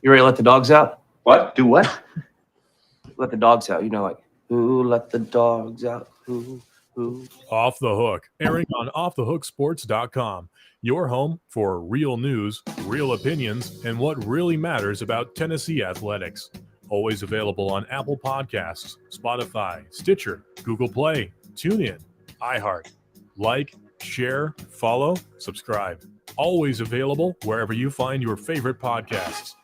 You ready to let the dogs out? What? Do what? Let the dogs out. Like, who let the dogs out? Who? Off the Hook, airing on offthehooksports.com. Your home for real news, real opinions, and what really matters about Tennessee athletics. Always available on Apple Podcasts, Spotify, Stitcher, Google Play, TuneIn, iHeart. Like, share, follow, subscribe. Always available wherever you find your favorite podcasts.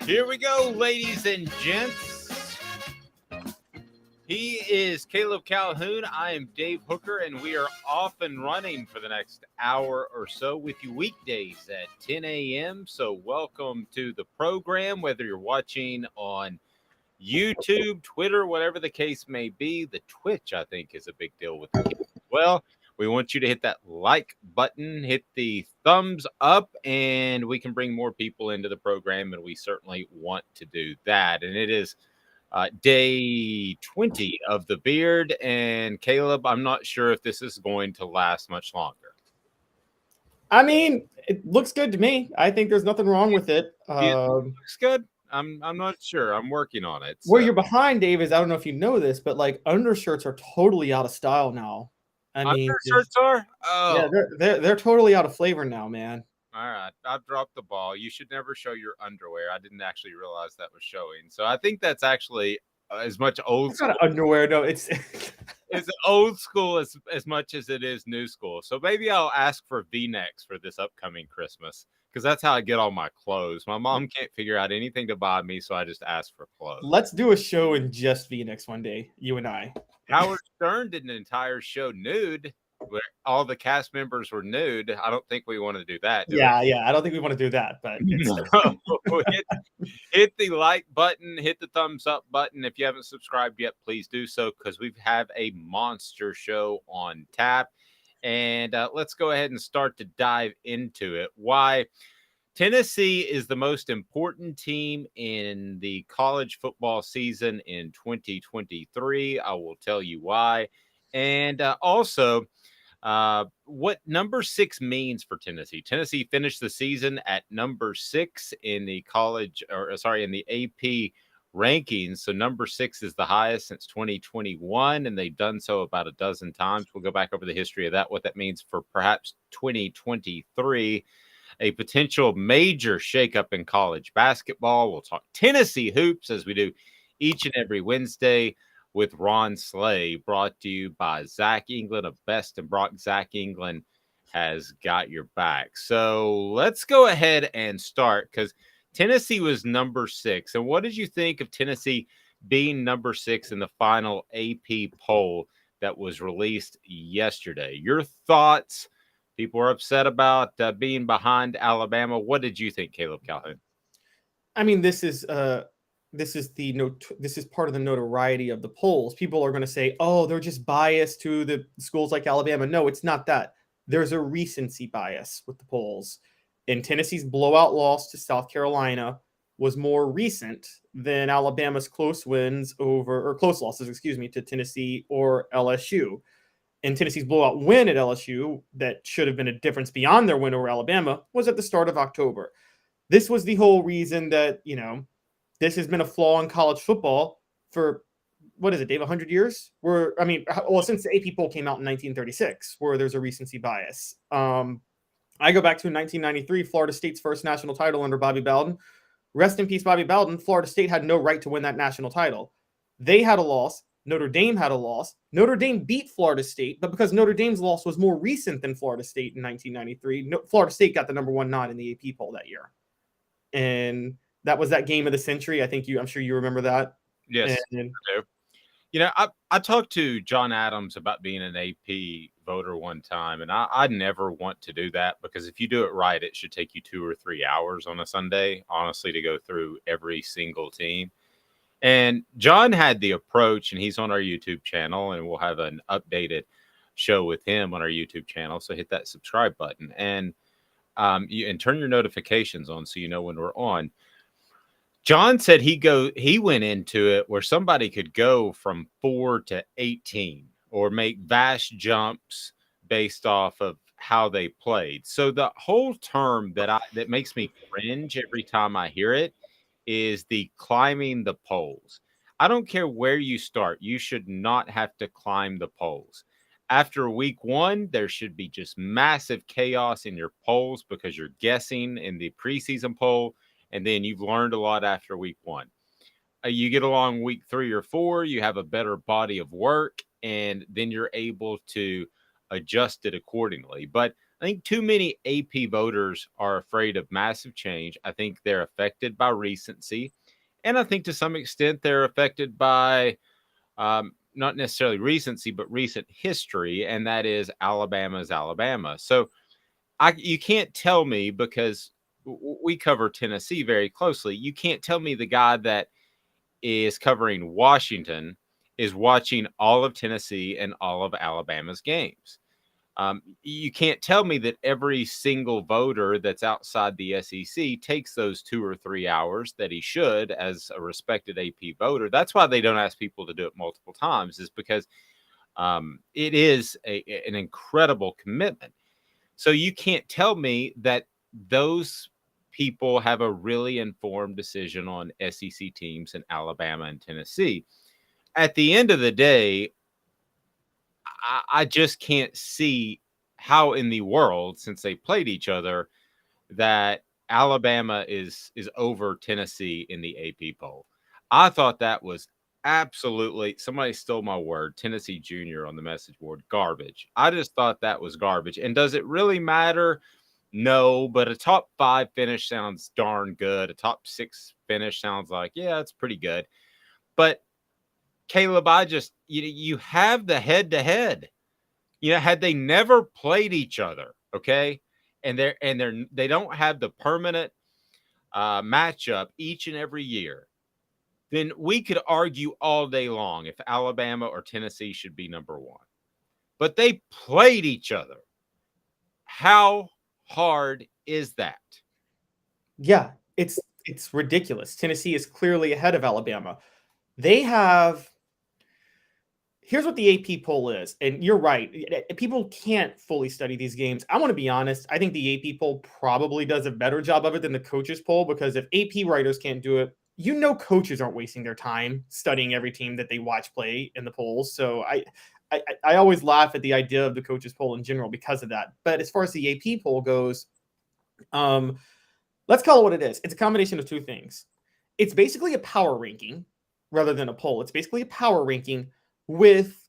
Here we go, ladies and gents. He is Caleb Calhoun. I am Dave Hooker, and we are off and running for the next hour or so with you weekdays at 10 a.m. So welcome to the program, whether you're watching on YouTube, Twitter, whatever the case may be. The Twitch, I think, is a big deal with the kids as well. We want you to hit that like button, hit the thumbs up, and we can bring more people into the program, and we certainly want to do that. And it is day 20 of the beard. And Caleb, I'm not sure if this is going to last much longer. I mean, it looks good to me. I think there's nothing wrong with it. It looks good. I'm not sure. I'm working on it. Where you're behind, Dave, is I don't know if you know this, but like undershirts are totally out of style now. I mean, undershirts are? Oh, yeah, they're totally out of flavor now, man. All right, I've dropped the ball. You should never show your underwear. I didn't actually realize that was showing. So I think that's actually as much old school. It's not underwear, no. It's old school as much as it is new school. So maybe I'll ask for V-necks for this upcoming Christmas because that's how I get all my clothes. My mom can't figure out anything to buy me, so I just ask for clothes. Let's do a show in just V-necks one day, you and I. Howard Stern did an entire show nude, where all the cast members were nude. I don't think we want to do that. Yeah, I don't think we want to do that. But hit the like button, hit the thumbs up button. If you haven't subscribed yet, please do so because we have a monster show on tap. And let's go ahead and start to dive into it. Why Tennessee is the most important team in the college football season in 2023. I will tell you why. And also, what number 6 means for Tennessee. Tennessee finished the season at number 6 in the in the AP rankings. So number 6 is the highest since 2021, and they've done so about a dozen times. We'll go back over the history of that, what that means for perhaps 2023. A potential major shakeup in college basketball. We'll talk Tennessee hoops as we do each and every Wednesday with Ron Slay, brought to you by Zach England of Best and Brock. Zach England has got your back. So let's go ahead and start because Tennessee was number 6. And what did you think of Tennessee being number 6 in the final AP poll that was released yesterday? Your thoughts? People are upset about being behind Alabama. What did you think, Caleb Calhoun? I mean, this is part of the notoriety of the polls. People are going to say, "Oh, they're just biased to the schools like Alabama." No, it's not that. There's a recency bias with the polls. And Tennessee's blowout loss to South Carolina was more recent than Alabama's close losses, to Tennessee or LSU. And Tennessee's blowout win at LSU that should have been a difference beyond their win over Alabama was at the start of October. This was the whole reason that, this has been a flaw in college football for, what is it, Dave, 100 years? Since the AP poll came out in 1936, where there's a recency bias. I go back to 1993, Florida State's first national title under Bobby Bowden. Rest in peace, Bobby Bowden. Florida State had no right to win that national title. They had a loss. Notre Dame had a loss. Notre Dame beat Florida State, but because Notre Dame's loss was more recent than Florida State in 1993, Florida State got the number 1 nod in the AP poll that year. And that was that game of the century. I'm sure you remember that. Yes, I do. I talked to John Adams about being an AP voter one time, and I never want to do that because if you do it right, it should take you 2 or 3 hours on a Sunday, honestly, to go through every single team. And John had the approach, and he's on our YouTube channel, and we'll have an updated show with him on our YouTube channel. So hit that subscribe button and turn your notifications on so you know when we're on. John said he went into it where somebody could go from 4 to 18 or make vast jumps based off of how they played. So the whole term that makes me cringe every time I hear it is the climbing the poles. I don't care where you start, you should not have to climb the poles. After week 1, there should be just massive chaos in your polls because you're guessing in the preseason poll, and then you've learned a lot after week 1. You get along week 3 or 4, you have a better body of work, and then you're able to adjust it accordingly. But I think too many AP voters are afraid of massive change. I think they're affected by recency, and I think to some extent they're affected by not necessarily recency, but recent history, and that is Alabama's Alabama. So you can't tell me, because we cover Tennessee very closely, you can't tell me the guy that is covering Washington is watching all of Tennessee and all of Alabama's games. You can't tell me that every single voter that's outside the SEC takes those 2 or 3 hours that he should as a respected AP voter. That's why they don't ask people to do it multiple times, is because it is an incredible commitment. So you can't tell me that those people have a really informed decision on SEC teams in Alabama and Tennessee. At the end of the day, I just can't see how in the world, since they played each other, that Alabama is over Tennessee in the AP poll. I thought that was absolutely, somebody stole my word, Tennessee Junior on the message board, garbage. I just thought that was garbage. And does it really matter? No, but a top 5 finish sounds darn good. A top 6 finish sounds like, yeah, it's pretty good. But Caleb, you have the head-to-head. Had they never played each other, okay, and they don't have the permanent matchup each and every year, then we could argue all day long if Alabama or Tennessee should be number 1. But they played each other. How hard is that? Yeah, it's ridiculous. Tennessee is clearly ahead of Alabama. They have. Here's what the AP poll is, and you're right. People can't fully study these games. I want to be honest. I think the AP poll probably does a better job of it than the coaches poll, because if AP writers can't do it, coaches aren't wasting their time studying every team that they watch play in the polls. So I always laugh at the idea of the coaches poll in general because of that. But as far as the AP poll goes, let's call it what it is. It's a combination of 2 things. It's basically a power ranking rather than a poll. It's basically a power ranking with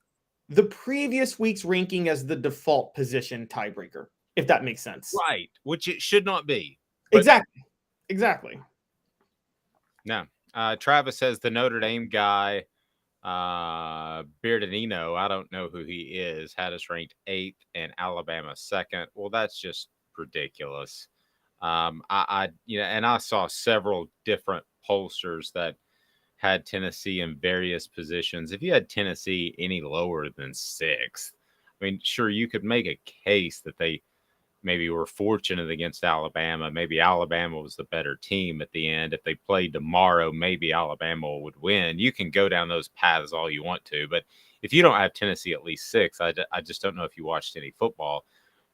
the previous week's ranking as the default position tiebreaker, if that makes sense. Right, which it should not be. Exactly. No. Travis says the Notre Dame guy, Beardinino, I don't know who he is, had us ranked 8th and Alabama 2nd. Well, that's just ridiculous. And I saw several different pollsters that had Tennessee in various positions. If you had Tennessee any lower than 6th, I mean, sure, you could make a case that they maybe were fortunate against Alabama. Maybe Alabama was the better team at the end. If they played tomorrow, maybe Alabama would win. You can go down those paths all you want to, but if you don't have Tennessee at least 6, I just don't know if you watched any football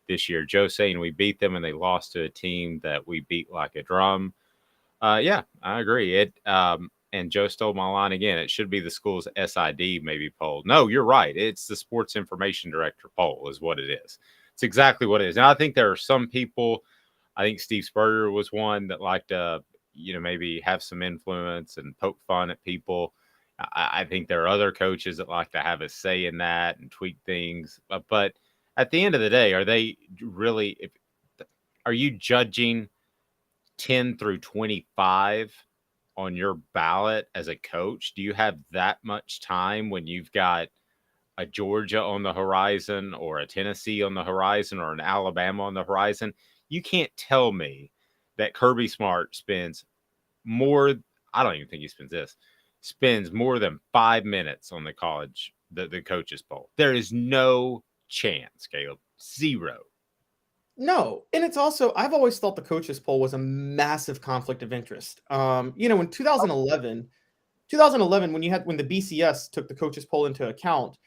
this year. Joe saying we beat them and they lost to a team that we beat like a drum. Yeah, I agree. And Joe stole my line again. It should be the school's SID maybe poll. No, you're right. It's the sports information director poll is what it is. It's exactly what it is. And I think there are some people, I think Steve Spurrier was one that liked to, maybe have some influence and poke fun at people. I think there are other coaches that like to have a say in that and tweak things. But at the end of the day, are they really, are you judging 10 through 25 on your ballot as a coach? Do you have that much time when you've got a Georgia on the horizon or a Tennessee on the horizon or an Alabama on the horizon? You can't tell me that Kirby Smart spends more, I don't even think he spends more than 5 minutes on the coaches poll. There is no chance, Caleb. 0. No, and it's also, I've always thought the coaches poll was a massive conflict of interest. In 2011, when the BCS took the coaches poll into account,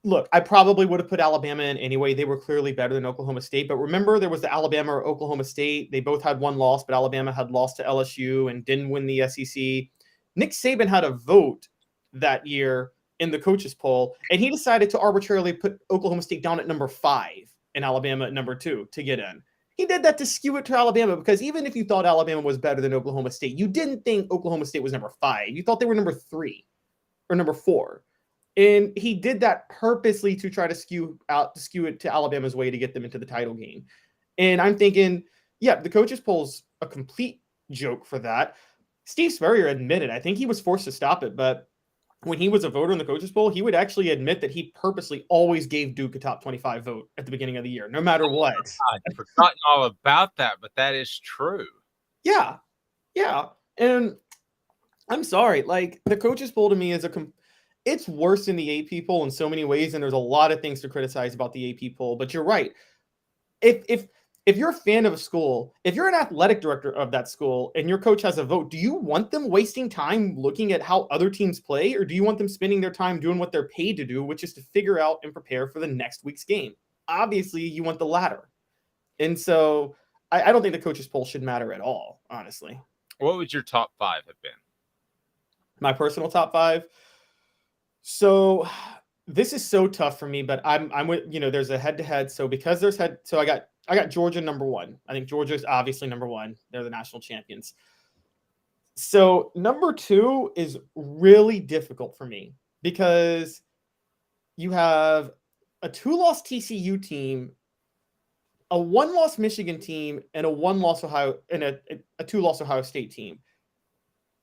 look, I probably would have put Alabama in anyway. They were clearly better than Oklahoma State. But remember, there was the Alabama or Oklahoma State. They both had one loss, but Alabama had lost to LSU and didn't win the SEC. Nick Saban had a vote that year in the coaches poll, and he decided to arbitrarily put Oklahoma State down at number 5 and Alabama at number 2 to get in. He did that to skew it to Alabama because even if you thought Alabama was better than Oklahoma State, you didn't think Oklahoma State was number 5. You thought they were number 3 or number 4. And he did that purposely to try to skew it to Alabama's way to get them into the title game. And I'm thinking, yeah, the coaches poll's a complete joke for that. Steve Spurrier admitted, I think he was forced to stop it, but when he was a voter in the coaches poll, he would actually admit that he purposely always gave Duke a top 25 vote at the beginning of the year, no matter what. I'd forgotten all about that, but that is true. Yeah. Yeah. And I'm sorry, like the coaches poll to me is it's worse than the AP poll in so many ways, and there's a lot of things to criticize about the AP poll. But you're right. If you're a fan of a school, if you're an athletic director of that school, and your coach has a vote, do you want them wasting time looking at how other teams play, or do you want them spending their time doing what they're paid to do, which is to figure out and prepare for the next week's game? Obviously, you want the latter. And so I don't think the coaches poll should matter at all, honestly. What would your top 5 have been? My personal top 5. So this is so tough for me, but I'm with, there's a head-to-head. So because I got Georgia number 1. I think Georgia is obviously number 1. They're the national champions. So number 2 is really difficult for me because you have a 2-loss TCU team, a 1-loss Michigan team, and a 1-loss Ohio and a 2-loss Ohio State team.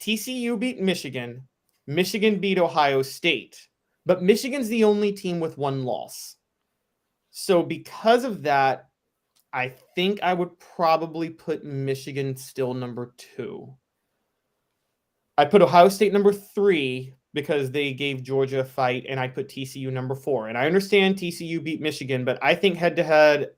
TCU beat Michigan. Michigan beat Ohio State, but Michigan's the only team with 1 loss. So because of that, I think I would probably put Michigan still number 2. I put Ohio State number 3 because they gave Georgia a fight, and I put TCU number 4. And I understand TCU beat Michigan, but I think head-to-head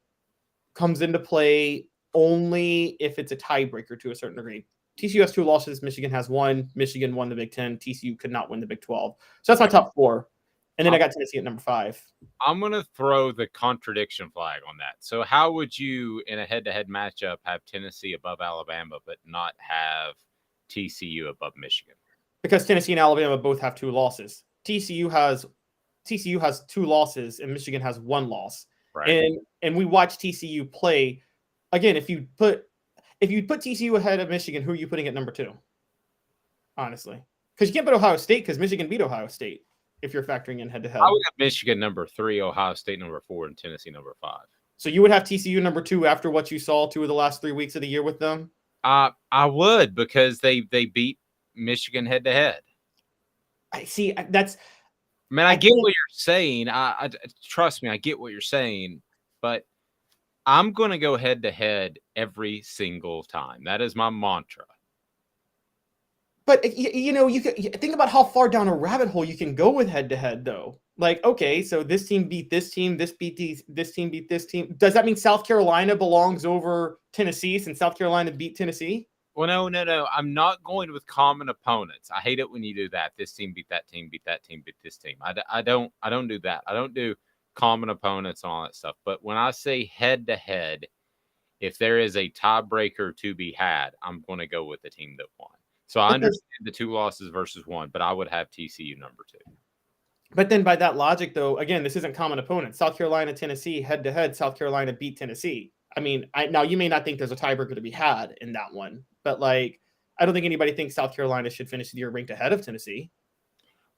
comes into play only if it's a tiebreaker to a certain degree. TCU has 2 losses. Michigan has 1. Michigan won the Big Ten. TCU could not win the Big 12. So that's my top 4. And then I got Tennessee at number 5. I'm going to throw the contradiction flag on that. So how would you, in a head-to-head matchup, have Tennessee above Alabama but not have TCU above Michigan? Because Tennessee and Alabama both have 2 losses. TCU has 2 losses and Michigan has 1 loss. Right. And we watch TCU play. Again, if you put TCU ahead of Michigan, who are you putting at number 2? Honestly. Because you can't put Ohio State because Michigan beat Ohio State if you're factoring in head-to-head. I would have Michigan number 3, Ohio State number 4, and Tennessee number 5. So you would have TCU number 2 after what you saw 2 of the last 3 weeks of the year with them? I would, because they beat Michigan head-to-head. I see. That's... Man, I get what you're saying. I trust me, I get what you're saying, but I'm going to go head-to-head every single time. That is my mantra. But, you can think about how far down a rabbit hole you can go with head-to-head, though. Like, okay, so this team beat this team, this team beat this team. Does that mean South Carolina belongs over Tennessee since South Carolina beat Tennessee? Well, no. I'm not going with common opponents. I hate it when you do that. This team beat that team, beat that team, beat this team. I don't do that. I don't do common opponents and all that stuff. But when I say head-to-head, if there is a tiebreaker to be had, I'm going to go with the team that won. So I understand the 2 losses versus 1, but I would have TCU number 2. But then by that logic, though, again, this isn't common opponents. South Carolina, Tennessee, head-to-head, South Carolina beat Tennessee. I mean, now you may not think there's a tiebreaker to be had in that one, but like, I don't think anybody thinks South Carolina should finish the year ranked ahead of Tennessee.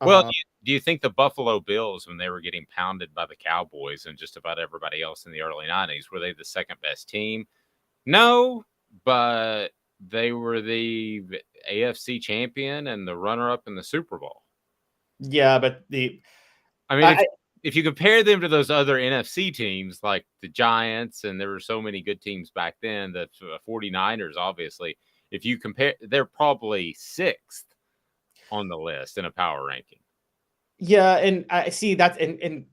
Well, do you think the Buffalo Bills, when they were getting pounded by the Cowboys and just about everybody else in the early 90s, were they the second best team? No, but they were the AFC champion and the runner-up in the Super Bowl. Yeah, but if you compare them to those other NFC teams like the Giants, and there were so many good teams back then, the 49ers, obviously, if you compare, they're probably 6th on the list in a power ranking. Yeah, and I see that, and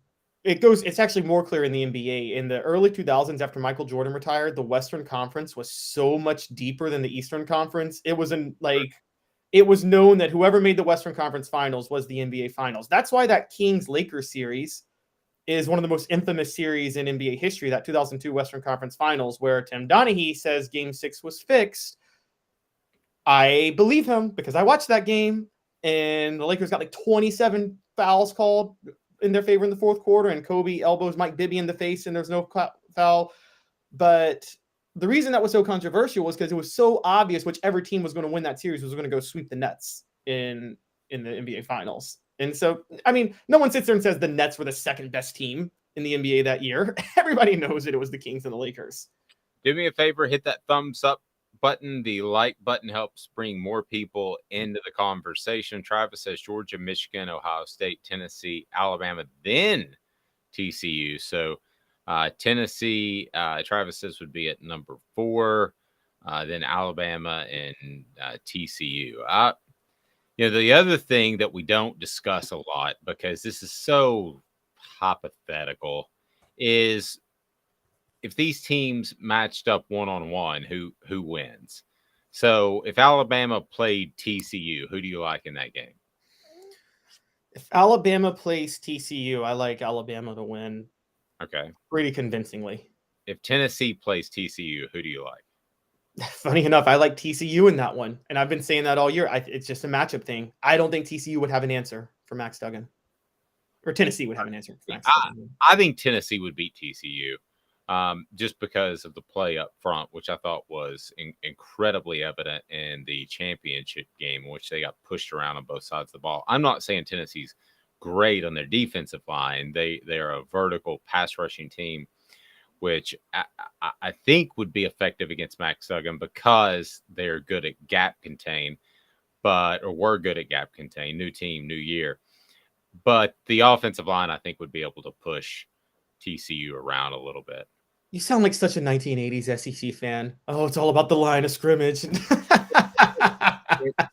it's actually more clear in the NBA. In the early 2000s, after Michael Jordan retired, the Western Conference was so much deeper than the Eastern Conference. It was known that whoever made the Western Conference Finals was the NBA Finals. That's why that Kings-Lakers series is one of the most infamous series in NBA history, that 2002 Western Conference Finals, where Tim Donaghy says Game 6 was fixed. I believe him because I watched that game, and the Lakers got like 27 fouls called in their favor in the fourth quarter, and Kobe elbows Mike Bibby in the face, and there's no foul. But the reason that was so controversial was because it was so obvious whichever team was going to win that series was going to go sweep the Nets in the NBA Finals. And so, I mean, no one sits there and says the Nets were the second best team in the NBA that year. Everybody knows that it was the Kings and the Lakers. Do me a favor, hit that thumbs up button. The like button helps bring more people into the conversation. Travis says Georgia, Michigan, Ohio State, Tennessee, Alabama, then TCU. So Tennessee, Travis says, would be at number 4, then Alabama and TCU. The other thing that we don't discuss a lot, because this is so hypothetical, is if these teams matched up one-on-one, who wins? So if Alabama played TCU, who do you like in that game? If Alabama plays TCU, I like Alabama to win. Okay. Pretty convincingly. If Tennessee plays TCU, who do you like? Funny enough, I like TCU in that one. And I've been saying that all year. It's just a matchup thing. I don't think TCU would have an answer for Max Duggan. Or Tennessee would have an answer for Max Duggan. I think Tennessee would beat TCU just because of the play up front, which I thought was incredibly evident in the championship game, in which they got pushed around on both sides of the ball. I'm not saying Tennessee's great on their defensive line. They're a vertical pass rushing team, which I think would be effective against Max Duggan because they're good at gap contain, or were good at gap contain. New team, new year. But the offensive line, I think, would be able to push TCU around a little bit. You sound like such a 1980s SEC fan. Oh, it's all about the line of scrimmage. It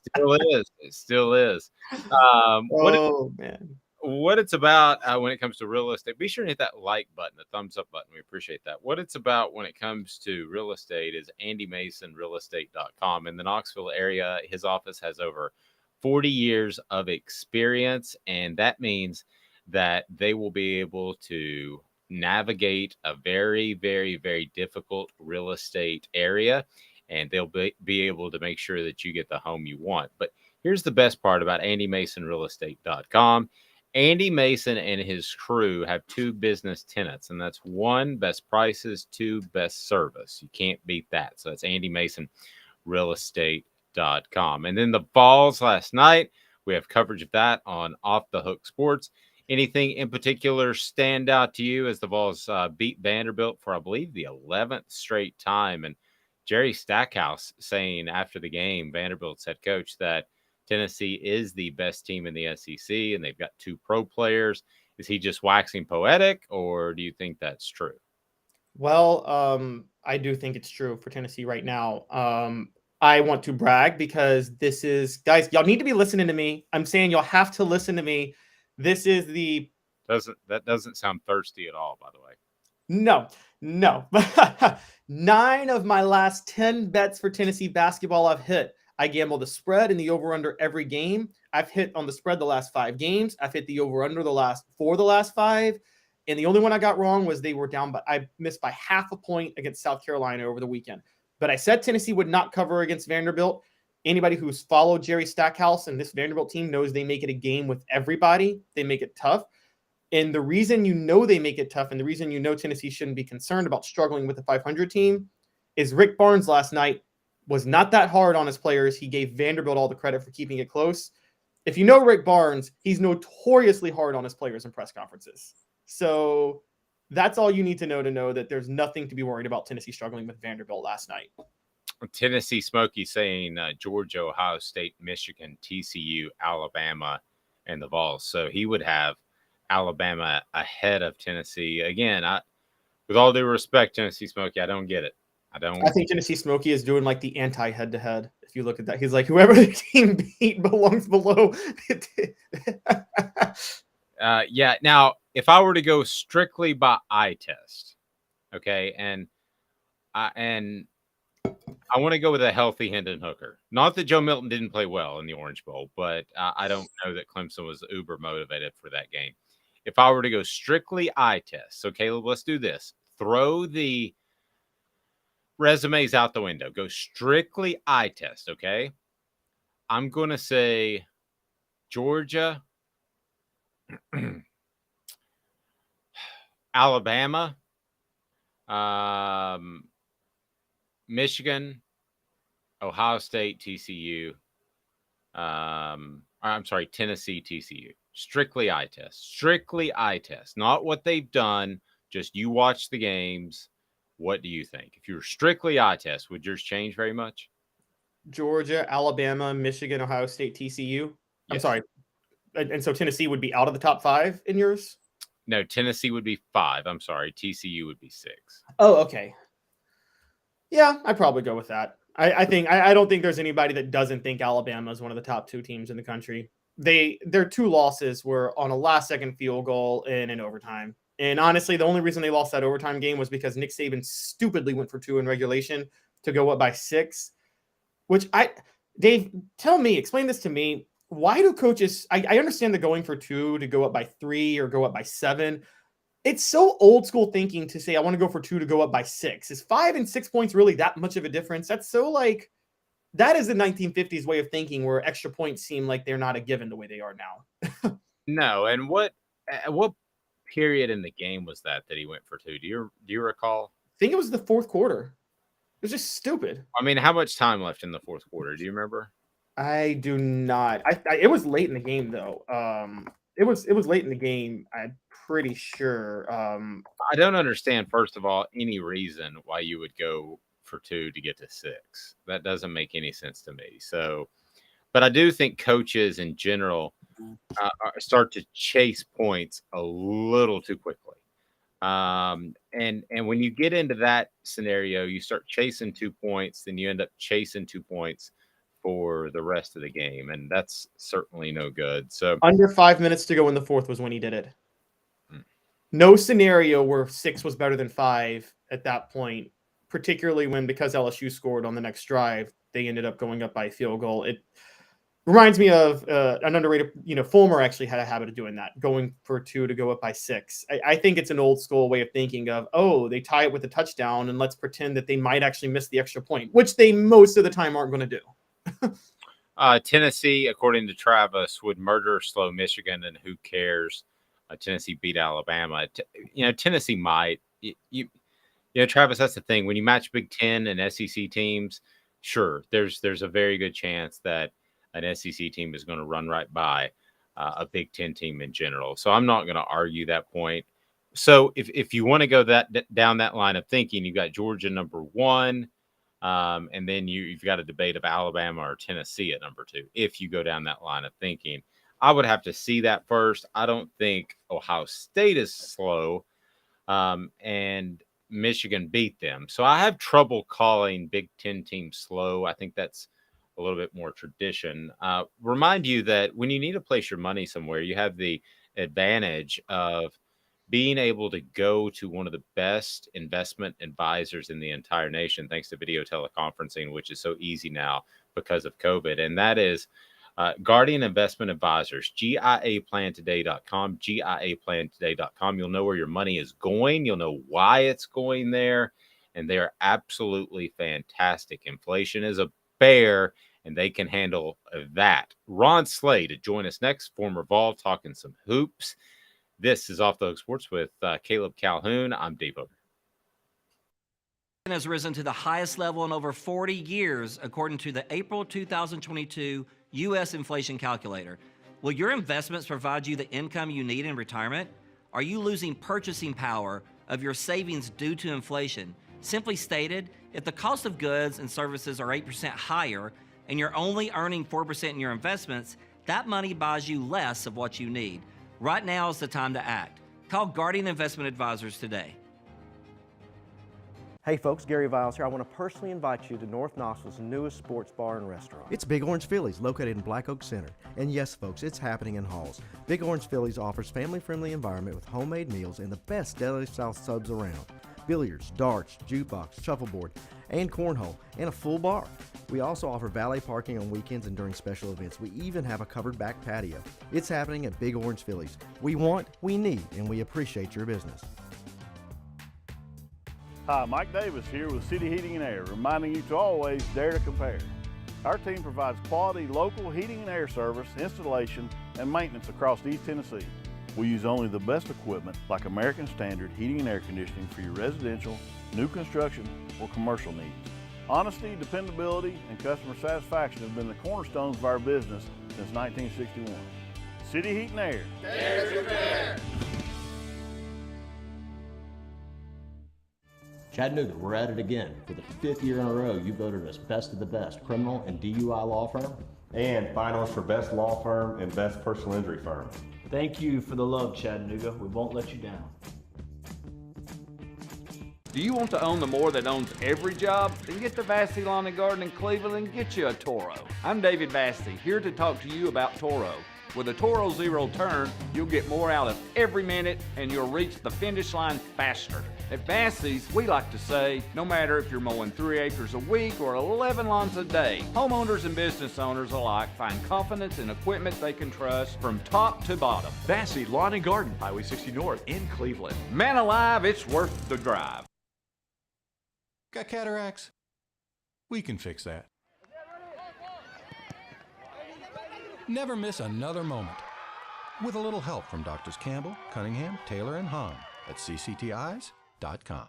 still is. It still is. Man. What it's about when it comes to real estate, be sure to hit that like button, the thumbs up button. We appreciate that. What it's about when it comes to real estate is AndyMasonRealEstate.com. In the Knoxville area, his office has over 40 years of experience, and that means that they will be able to navigate a very, very, very difficult real estate area, and they'll be able to make sure that you get the home you want. But here's the best part about AndyMasonRealEstate.com. Andy Mason and his crew have 2 business tenets, and that's 1, best prices, 2, best service. You can't beat that. So that's AndyMasonRealEstate.com. And then the Vols last night, we have coverage of that on Off the Hook Sports. Anything in particular stand out to you as the Vols beat Vanderbilt for, I believe, the 11th straight time? And Jerry Stackhouse saying after the game, Vanderbilt's head coach, that Tennessee is the best team in the SEC, and they've got 2 pro players. Is he just waxing poetic, or do you think that's true? Well, I do think it's true for Tennessee right now. I want to brag because this is, guys, y'all need to be listening to me. I'm saying y'all have to listen to me. This is That doesn't sound thirsty at all, by the way. No. 9 of my last 10 bets for Tennessee basketball I've hit. I gamble the spread and the over-under every game. I've hit on the spread the last 5 games. I've hit the over-under the last 5. And the only one I got wrong was they were down, but I missed by half a point against South Carolina over the weekend. But I said Tennessee would not cover against Vanderbilt. Anybody who's followed Jerry Stackhouse and this Vanderbilt team knows they make it a game with everybody. They make it tough. And the reason they make it tough and the reason Tennessee shouldn't be concerned about struggling with the 500 team is Rick Barnes last night was not that hard on his players. He gave Vanderbilt all the credit for keeping it close. If you know Rick Barnes, he's notoriously hard on his players in press conferences. So that's all you need to know that there's nothing to be worried about Tennessee struggling with Vanderbilt last night. Tennessee Smokey saying Georgia, Ohio State, Michigan, TCU, Alabama, and the Vols. So he would have Alabama ahead of Tennessee. Again, with all due respect, Tennessee Smokey, I don't get it. I think Tennessee Smokey is doing like the anti-head-to-head. If you look at that, he's like, whoever the team beat belongs below. Yeah. Now, if I were to go strictly by eye test, okay, and I want to go with a healthy Hendon Hooker. Not that Joe Milton didn't play well in the Orange Bowl, but I don't know that Clemson was uber motivated for that game. if I were to go strictly eye test, so Caleb, let's do this. Throw the resumes out the window. Go strictly eye test, okay? I'm going to say Georgia, Alabama, Michigan, Ohio State, TCU. I'm sorry, Tennessee, TCU. Strictly eye test. Strictly eye test. Not what they've done. Just you watch the games. What do you think? If you were strictly eye test, would yours change very much? Georgia, Alabama, Michigan, Ohio State, TCU. I'm Yes. sorry. And so Tennessee would be out of the top 5 in yours? No, Tennessee would be 5. I'm sorry. TCU would be 6. Oh, okay. Yeah, I'd probably go with that. I don't think there's anybody that doesn't think Alabama is one of the top 2 teams in the country. Their 2 losses were on a last-second field goal and in overtime. And honestly, the only reason they lost that overtime game was because Nick Saban stupidly went for 2 in regulation to go up by 6. Which Dave, explain this to me. Why do coaches? I understand the going for 2 to go up by 3 or go up by 7. It's so old school thinking to say I want to go for 2 to go up by 6. Is 5 and 6 points really that much of a difference? That's so like that is the 1950s way of thinking where extra points seem like they're not a given the way they are now. No, and what period in the game was that he went for 2? Do you recall? I think it was the 4th quarter. It was just stupid. I mean, how much time left in the 4th quarter? Do you remember? I do not. It was late in the game though. It was late in the game. I'm pretty sure. I don't understand, first of all, any reason why you would go for 2 to get to 6. That doesn't make any sense to me. So, but I do think coaches in general start to chase points a little too quickly. And when you get into that scenario, you start chasing 2 points, then you end up chasing 2 points for the rest of the game, and that's certainly no good. So under 5 minutes to go in the 4th was when he did it. No scenario where 6 was better than 5 at that point, particularly when, because LSU scored on the next drive, they ended up going up by a field goal. It reminds me of an underrated, Fulmer actually had a habit of doing that, going for 2 to go up by 6. I think it's an old school way of thinking of, they tie it with a touchdown and let's pretend that they might actually miss the extra point, which they most of the time aren't going to do. Tennessee, according to Travis, would murder slow Michigan, and who cares? Tennessee beat Alabama. Tennessee might. Travis, that's the thing. When you match Big Ten and SEC teams, sure, there's a very good chance that an SEC team is going to run right by a Big Ten team in general. So I'm not going to argue that point. So if you want to go down that line of thinking, you've got Georgia number 1. And then you've got a debate of Alabama or Tennessee at number 2. If you go down that line of thinking, I would have to see that first. I don't think Ohio State is slow, and Michigan beat them. So I have trouble calling Big Ten teams slow. I think that's a little bit more tradition. Remind you that when you need to place your money somewhere, you have the advantage of being able to go to one of the best investment advisors in the entire nation, thanks to video teleconferencing, which is so easy now because of COVID. And that is Guardian Investment Advisors, GIAplantoday.com, GIAplantoday.com. You'll know where your money is going. You'll know why it's going there. And they are absolutely fantastic. Inflation is a bear, and they can handle that. Ron Slay to join us next, former Vol, talking some hoops. This is Off the Hook Sports with Caleb Calhoun. I'm Dave Ogre. Has risen to the highest level in over 40 years, according to the April 2022 U.S. Inflation Calculator. Will your investments provide you the income you need in retirement? Are you losing purchasing power of your savings due to inflation? Simply stated, if the cost of goods and services are 8% higher and you're only earning 4% in your investments, that money buys you less of what you need. Right now is the time to act. Call Guardian Investment Advisors today. Hey folks, Gary Viles here. I want to personally invite you to North Knoxville's newest sports bar and restaurant. It's Big Orange Phillies, located in Black Oak Center. And yes folks, it's happening in Halls. Big Orange Phillies offers family-friendly environment with homemade meals and the best deli-style subs around. Billiards, darts, jukebox, shuffleboard, and cornhole, and a full bar. We also offer valet parking on weekends and during special events. We even have a covered back patio. It's happening at Big Orange Phillies. We want, we need, and we appreciate your business. Hi, Mike Davis here with City Heating and Air, reminding you to always dare to compare. Our team provides quality local heating and air service, installation, and maintenance across East Tennessee. We use only the best equipment like American Standard heating and air conditioning for your residential, new construction, or commercial needs. Honesty, dependability, and customer satisfaction have been the cornerstones of our business since 1961. City Heat and Air. Dare to compare. Chattanooga, we're at it again. For the 5th year in a row, you voted us best of the best criminal and DUI law firm. And finalists for best law firm and best personal injury firm. Thank you for the love, Chattanooga. We won't let you down. Do you want to own the more that owns every job? Then get to Vassy Lawn and Garden in Cleveland and get you a Toro. I'm David Vassy, here to talk to you about Toro. With a Toro Zero Turn, you'll get more out of every minute and you'll reach the finish line faster. At Vassy's, we like to say, no matter if you're mowing 3 acres a week or 11 lawns a day, homeowners and business owners alike find confidence in equipment they can trust from top to bottom. Vassy Lawn and Garden, Highway 60 North in Cleveland. Man alive, it's worth the drive. Got cataracts? We can fix that. Never miss another moment. With a little help from Doctors Campbell, Cunningham, Taylor, and Hahn at cctis.com.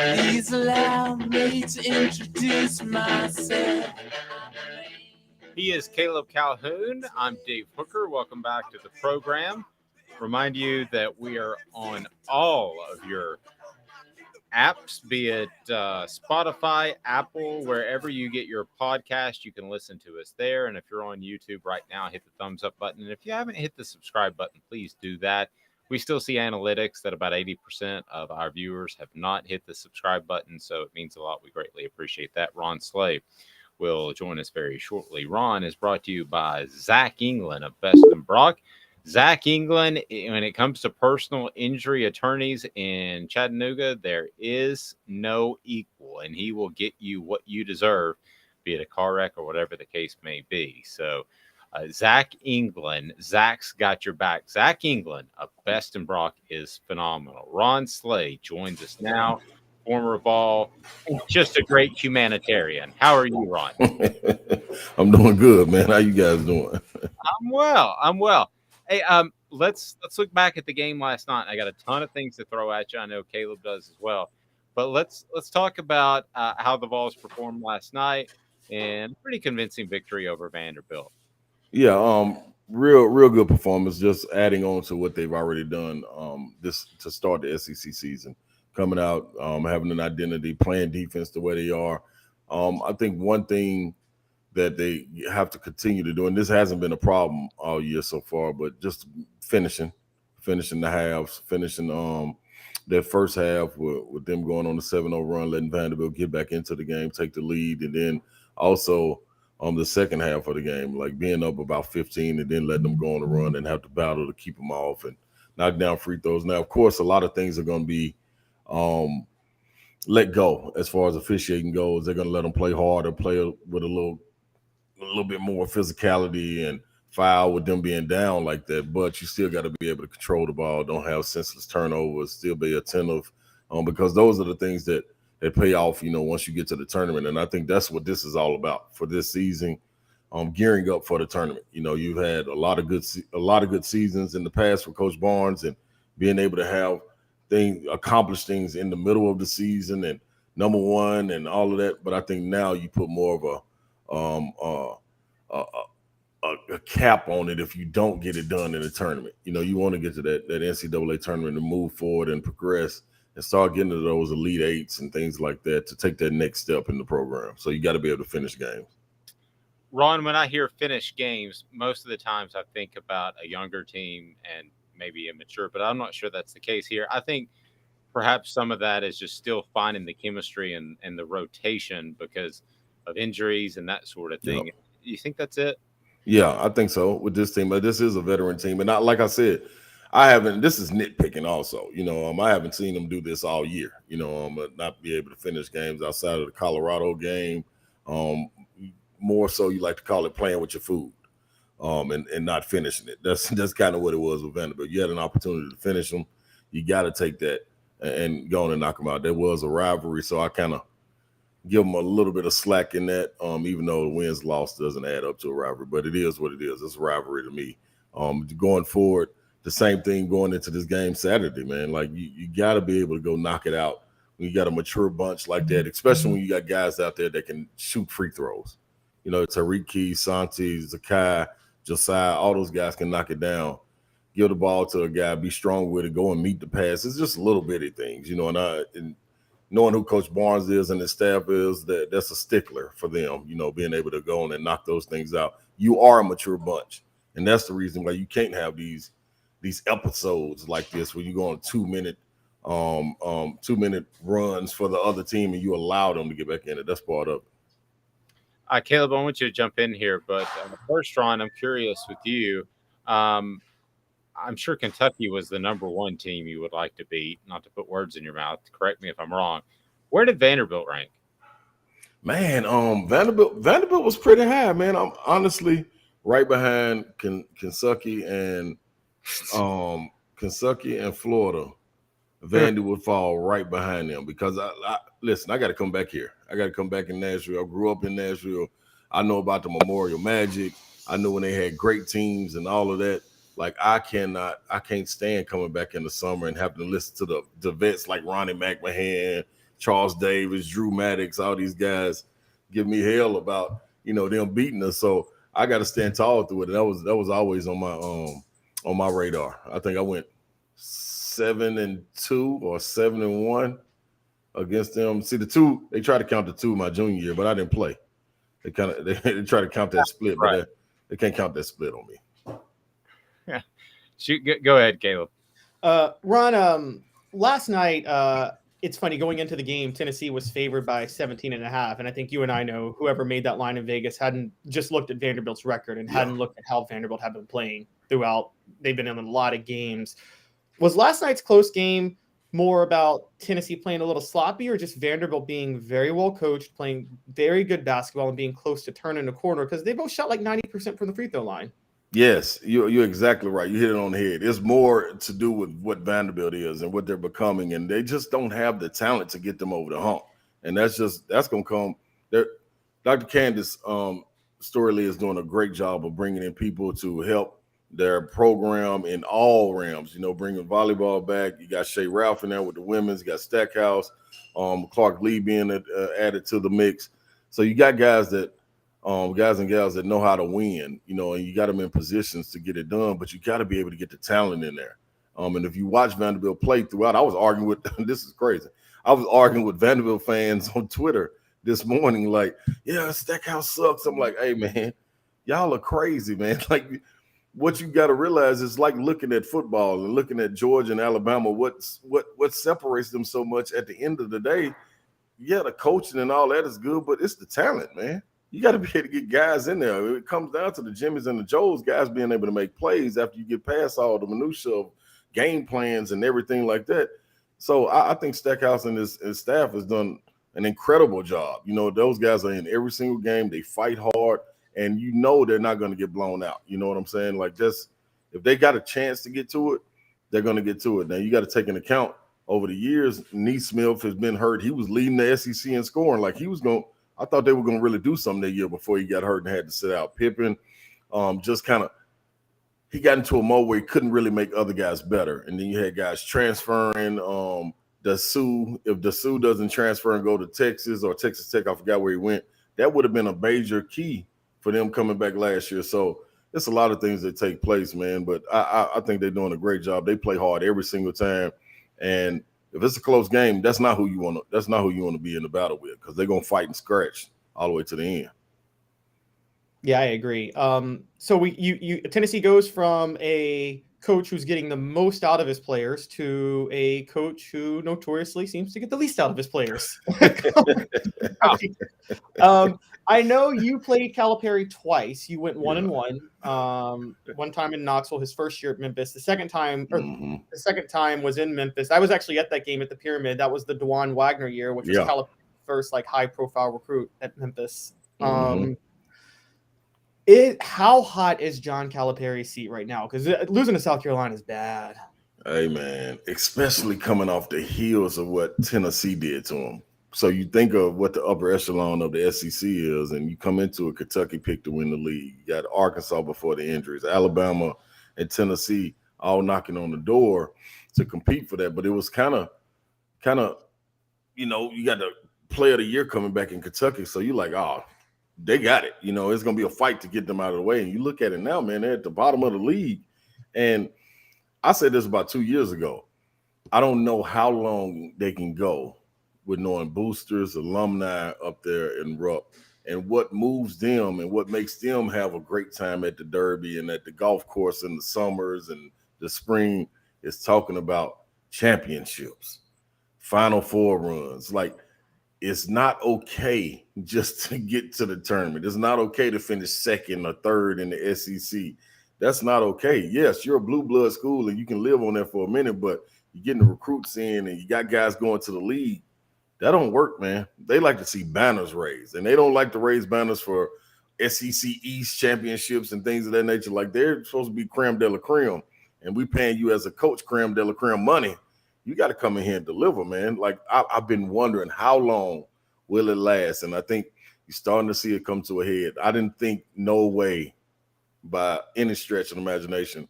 Please allow me to introduce myself. He is Caleb Calhoun. I'm Dave Hooker. Welcome back to the program. Remind you that we are on all of your apps, be it Spotify, Apple, wherever you get your podcast, you can listen to us there. And if you're on YouTube right now, hit the thumbs up button. And if you haven't hit the subscribe button, please do that. We still see analytics that about 80% of our viewers have not hit the subscribe button, so it means a lot. We greatly appreciate that. Ron Slay will join us very shortly. Ron is brought to you by Zach England of Best and Brock. Zach England, when it comes to personal injury attorneys in Chattanooga, there is no equal, and he will get you what you deserve, be it a car wreck or whatever the case may be. So Zach England, Zach's got your back. Zach England of Best and Brock is phenomenal. Ron Slay joins us now, former ball, just a great humanitarian. How are you, Ron? I'm doing good, man. How you guys doing? I'm well. Hey, let's look back at the game last night. I got a ton of things to throw at you. I know Caleb does as well. But let's talk about how the Vols performed last night and pretty convincing victory over Vanderbilt. Yeah, real good performance. Just adding on to what they've already done. This to start the SEC season, coming out, having an identity, playing defense the way they are. I think one thing that they have to continue to do, and this hasn't been a problem all year so far, but just finishing the halves, finishing that first half with them going on the 7-0 run, letting Vanderbilt get back into the game, take the lead, and then also the second half of the game, like being up about 15 and then letting them go on the run and have to battle to keep them off and knock down free throws. Now, of course, a lot of things are going to be let go as far as officiating goes. They're going to let them play hard or play with a little bit more physicality and foul with them being down like that, but you still got to be able to control the ball, don't have senseless turnovers, still be attentive, because those are the things that pay off, once you get to the tournament. And I think that's what this is all about for this season, gearing up for the tournament. You've had a lot of good seasons in the past for Coach Barnes, and being able to have accomplish things in the middle of the season and number one and all of that. But I think now you put more of a cap on it if you don't get it done in the tournament. You want to get to that NCAA tournament and move forward and progress and start getting to those Elite Eights and things like that to take that next step in the program. So you got to be able to finish games. Ron, when I hear finish games, most of the times I think about a younger team and maybe immature, but I'm not sure that's the case here. I think perhaps some of that is just still finding the chemistry and the rotation because of injuries and that sort of thing. Yep. You think that's it? Yeah, I think so with this team. But this is a veteran team, and like I said, this is nitpicking also. I haven't seen them do this all year. Not be able to finish games outside of the Colorado game. More so, you like to call it playing with your food, and not finishing it. That's kind of what it was with Vanderbilt. You had an opportunity to finish them. You got to take that and go on and knock them out. There was a rivalry, so I kind of give them a little bit of slack in that, even though the wins loss doesn't add up to a rivalry, but it is what it is. It's a rivalry to me. Going forward, the same thing going into this game Saturday, man. Like you got to be able to go knock it out when you got a mature bunch like that, especially when you got guys out there that can shoot free throws. Tariq Key, Santi, Zakai, Josiah, all those guys can knock it down. Give the ball to a guy, be strong with it, go and meet the pass. It's just little bitty things, and knowing who Coach Barnes is and his staff is, that's a stickler for them, being able to go on and knock those things out. You are a mature bunch. And that's the reason why you can't have these episodes like this where you go on 2-minute 2-minute runs for the other team and you allow them to get back in it. That's part of it. Caleb, I want you to jump in here, but first, Ron, I'm curious with you. I'm sure Kentucky was the number one team you would like to beat, not to put words in your mouth. Correct me if I'm wrong. Where did Vanderbilt rank? Man, Vanderbilt was pretty high, man. I'm honestly right behind Kentucky and Florida. Vandy would fall right behind them because listen, I got to come back here. I got to come back in Nashville. I grew up in Nashville. I know about the Memorial Magic. I know when they had great teams and all of that. Like I can't stand coming back in the summer and having to listen to the vets like Ronnie McMahon, Charles Davis, Drew Maddox, all these guys give me hell about them beating us. So I got to stand tall through it. That was always on my radar. I think I went 7-2 or 7-1 against them. See, the two, they try to count the two my junior year, but I didn't play. They try to count that split, but they can't count that split on me. Yeah, go ahead, Caleb. Ron, last night, it's funny, going into the game, Tennessee was favored by 17.5, and I think you and I know whoever made that line in Vegas hadn't just looked at Vanderbilt's record and hadn't looked at how Vanderbilt had been playing throughout. They've been in a lot of games. Was last night's close game more about Tennessee playing a little sloppy or just Vanderbilt being very well coached, playing very good basketball and being close to turning the corner? Because they both shot like 90% from the free throw line. Yes, you're exactly right. You hit it on the head. It's more to do with what Vanderbilt is and what they're becoming, and they just don't have the talent to get them over the hump. And that's going to come. Dr. Candace Storley is doing a great job of bringing in people to help their program in all realms. Bringing volleyball back. You got Shea Ralph in there with the women's. You got Stackhouse, Clark Lee being added to the mix. So you got guys and gals that know how to win, and you got them in positions to get it done, but you got to be able to get the talent in there. And if you watch Vanderbilt play throughout, I was arguing with, this is crazy. I was arguing with Vanderbilt fans on Twitter this morning, like, yeah, Stackhouse sucks. I'm like, hey man, y'all are crazy, man. Like what you got to realize is like looking at football and looking at Georgia and Alabama, what separates them so much at the end of the day. Yeah, the coaching and all that is good, but it's the talent, man. You got to be able to get guys in there. It comes down to the Jimmys and the Joes, guys being able to make plays after you get past all the minutia of game plans and everything like that. So I think Stackhouse and his staff has done an incredible job. Those guys are in every single game. They fight hard, and they're not going to get blown out. You know what I'm saying? Like just if they got a chance to get to it, they're going to get to it. Now you got to take into account over the years, Neesmith has been hurt. He was leading the SEC in scoring. Like I thought they were going to really do something that year before he got hurt and had to sit out. Pippen he got into a mode where he couldn't really make other guys better. And then you had guys transferring. Dessou, if Dessou doesn't transfer and go to Texas or Texas Tech, I forgot where he went, that would have been a major key for them coming back last year. So it's a lot of things that take place, man. But I think they're doing a great job. They play hard every single time. And if it's a close game, that's not who you want to be in the battle with, because they're gonna fight and scratch all the way to the end. Yeah, I agree. So Tennessee goes from a coach who's getting the most out of his players to a coach who notoriously seems to get the least out of his players. I know you played Calipari twice. You went 1-1. One time in Knoxville, his first year at Memphis. The second time was in Memphis. I was actually at that game at the Pyramid. That was the Dewan Wagner year, which was Calipari's first like high profile recruit at Memphis. How hot is John Calipari's seat right now? Because losing to South Carolina is bad. Hey man, especially coming off the heels of what Tennessee did to him. So you think of what the upper echelon of the SEC is, and you come into a Kentucky pick to win the league. You got Arkansas before the injuries, Alabama and Tennessee all knocking on the door to compete for that. But it was kind of, you got the player of the year coming back in Kentucky. So you're like, oh, they got it. It's going to be a fight to get them out of the way. And you look at it now, man, they're at the bottom of the league. And I said this about 2 years ago. I don't know how long they can go with knowing boosters, alumni up there in Rupp, and what moves them and what makes them have a great time at the Derby and at the golf course in the summers and the spring is talking about championships, Final Four runs. Like, it's not okay just to get to the tournament. It's not okay to finish second or third in the SEC. That's not okay. Yes, you're a blue blood school and you can live on that for a minute, but you're getting the recruits in and you got guys going to the league. That don't work, man. They like to see banners raised, and they don't like to raise banners for SEC East championships and things of that nature. Like, they're supposed to be creme de la creme, and we paying you as a coach creme de la creme money. You got to come in here and deliver, man. Like, I've been wondering how long will it last, and I think you're starting to see it come to a head. I didn't think no way by any stretch of the imagination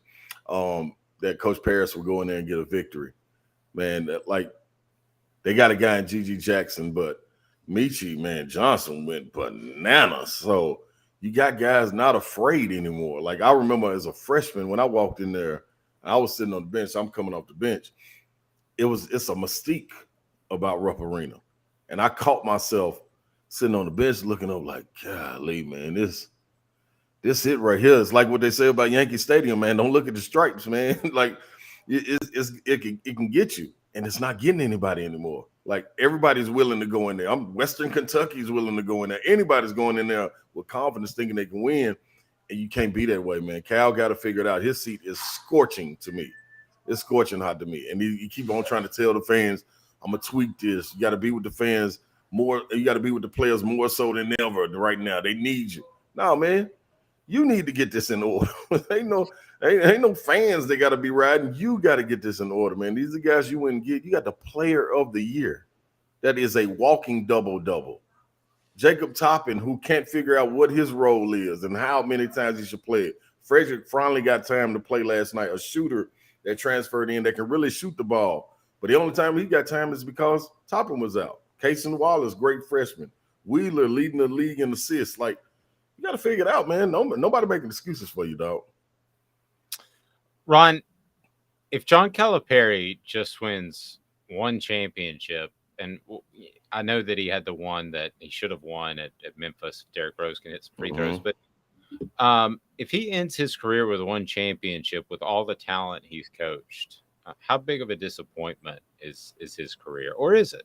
that Coach Paris would go in there and get a victory. Man, they got a guy in G.G. Jackson, but Michi, man, Johnson went bananas. So you got guys not afraid anymore. Like, I remember as a freshman when I walked in there, I was sitting on the bench. I'm coming off the bench. It's a mystique about Rupp Arena. And I caught myself sitting on the bench looking up like, golly, man, this it right here. It's like what they say about Yankee Stadium, man. Don't look at the stripes, man. Like, it can get you. And it's not getting anybody anymore. Like, everybody's willing to go in there. Western Kentucky's willing to go in there. Anybody's going in there with confidence thinking they can win. And you can't be that way, man. Cal got to figure it out. His seat is scorching to me. It's scorching hot to me. And he keep on trying to tell the fans, I'm going to tweak this. You got to be with the fans more. You got to be with the players more so than ever right now. They need you. No, man. You need to get this in order. ain't no fans that got to be riding. You got to get this in order, man. These are guys you wouldn't get. You got the player of the year. That is a walking double-double. Jacob Toppin, who can't figure out what his role is and how many times he should play it. Frederick finally got time to play last night, a shooter that transferred in that can really shoot the ball. But the only time he got time is because Toppin was out. Cason Wallace, great freshman. Wheeler leading the league in assists. Like, you got to figure it out, man. Nobody making excuses for you, dog. Ron, if John Calipari just wins one championship, and I know that he had the one that he should have won at Memphis, Derrick Rose can hit some free throws, but if he ends his career with one championship with all the talent he's coached, how big of a disappointment is his career, or is it?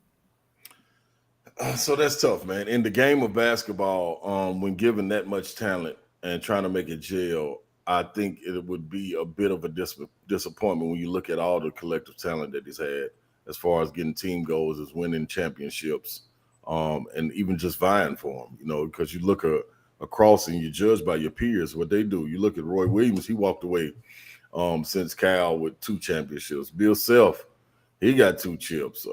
So that's tough, man. In the game of basketball, when given that much talent and trying to make it gel, I think it would be a bit of a disappointment when you look at all the collective talent that he's had as far as getting team goals, as winning championships, and even just vying for them, because you look across and you judge by your peers, what they do. You look at Roy Williams, he walked away since Cal with 2 championships. Bill Self, he got 2 chips.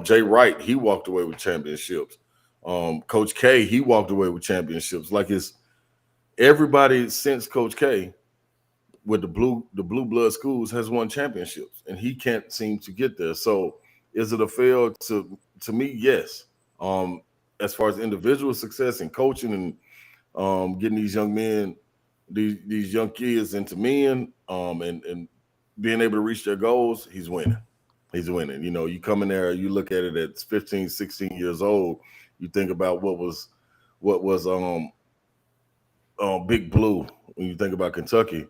Jay Wright, he walked away with championships. Coach K, he walked away with championships. Like, it's everybody since Coach K with the blue blood schools has won championships, and he can't seem to get there. So is it a fail? To me, yes. As far as individual success and coaching and getting these young men, these young kids into men, and being able to reach their goals, he's winning. He's winning. You come in there, you look at it at 15, 16 years old, you think about what was Big Blue when you think about Kentucky.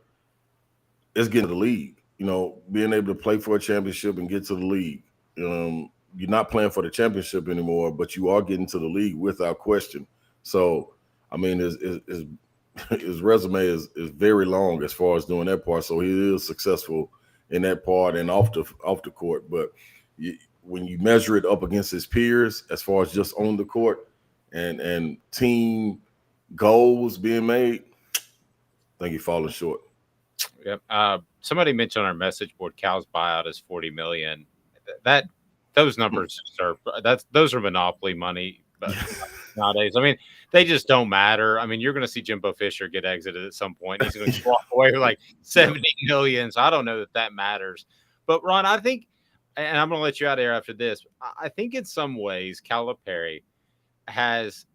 it's getting to the league. You know, being able to play for a championship and get to the league. You're not playing for the championship anymore, but you are getting to the league without question. So, I mean, his resume is very long as far as doing that part. So he is successful in that part and off the court. But when you measure it up against his peers, as far as just on the court and team goals being made, I think he's falling short. Yep. Somebody mentioned on our message board, Cal's buyout is $40 million. Those numbers those are monopoly money, but nowadays, I mean, they just don't matter. I mean, you're going to see Jimbo Fisher get exited at some point. He's going to walk away with like 70 million. So I don't know that matters. But Ron, I think, and I'm going to let you out of here after this. I think in some ways, Calipari has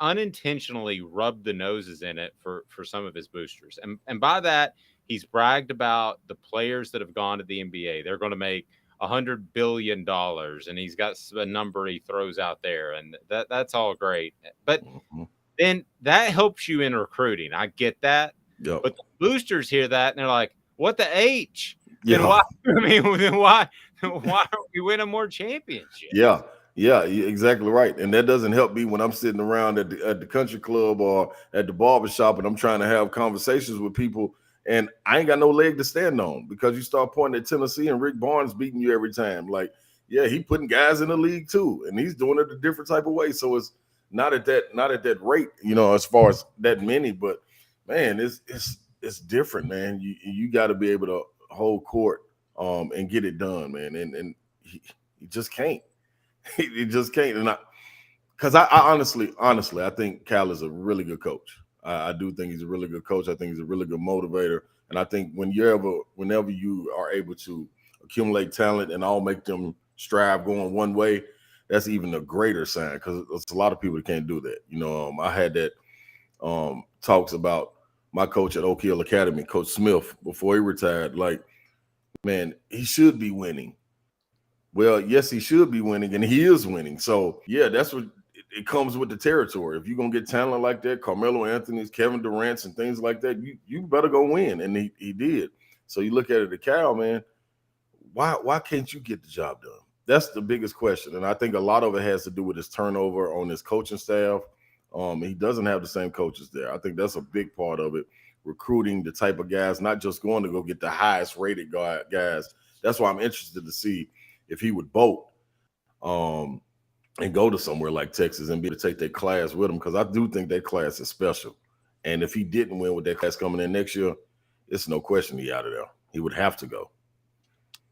unintentionally rubbed the noses in it for some of his boosters. And by that, he's bragged about the players that have gone to the NBA. They're going to make $100 billion, and he's got a number he throws out there, and that's all great. But then that helps you in recruiting. I get that. Yep. But the boosters hear that, and they're like, what the H? Yeah. Then why? I mean, then why aren't we winning more championships? Yeah, exactly right. And that doesn't help me when I'm sitting around at the country club or at the barbershop and I'm trying to have conversations with people and I ain't got no leg to stand on because you start pointing at Tennessee and Rick Barnes beating you every time. Like, yeah, he putting guys in the league too, and he's doing it a different type of way. So it's not at that rate, you know, as far as that many. But man, it's different, man. You got to be able to hold court and get it done, man. And he just can't. He just can't. And because I honestly, I think Cal is a really good coach. I do think he's a really good coach. I think he's a really good motivator. And I think whenever you are able to accumulate talent and all make them strive going one way, that's even a greater sign because there's a lot of people that can't do that. You know, I had that talks about my coach at Oak Hill Academy, Coach Smith, before he retired. Like, man, he should be winning. Well, yes, he should be winning, and he is winning. So, yeah, that's what it comes with the territory. If you're going to get talent like that, Carmelo Anthony's, Kevin Durant's, and things like that, you better go win, and he did. So you look at it, the Cal, man, why can't you get the job done? That's the biggest question, and I think a lot of it has to do with his turnover on his coaching staff. He doesn't have the same coaches there. I think that's a big part of it, recruiting the type of guys, not just going to go get the highest rated guys. That's why I'm interested to see if he would vote and go to somewhere like Texas and be able to take that class with him, because I do think that class is special. And if he didn't win with that class coming in next year, it's no question he out of there. He would have to go.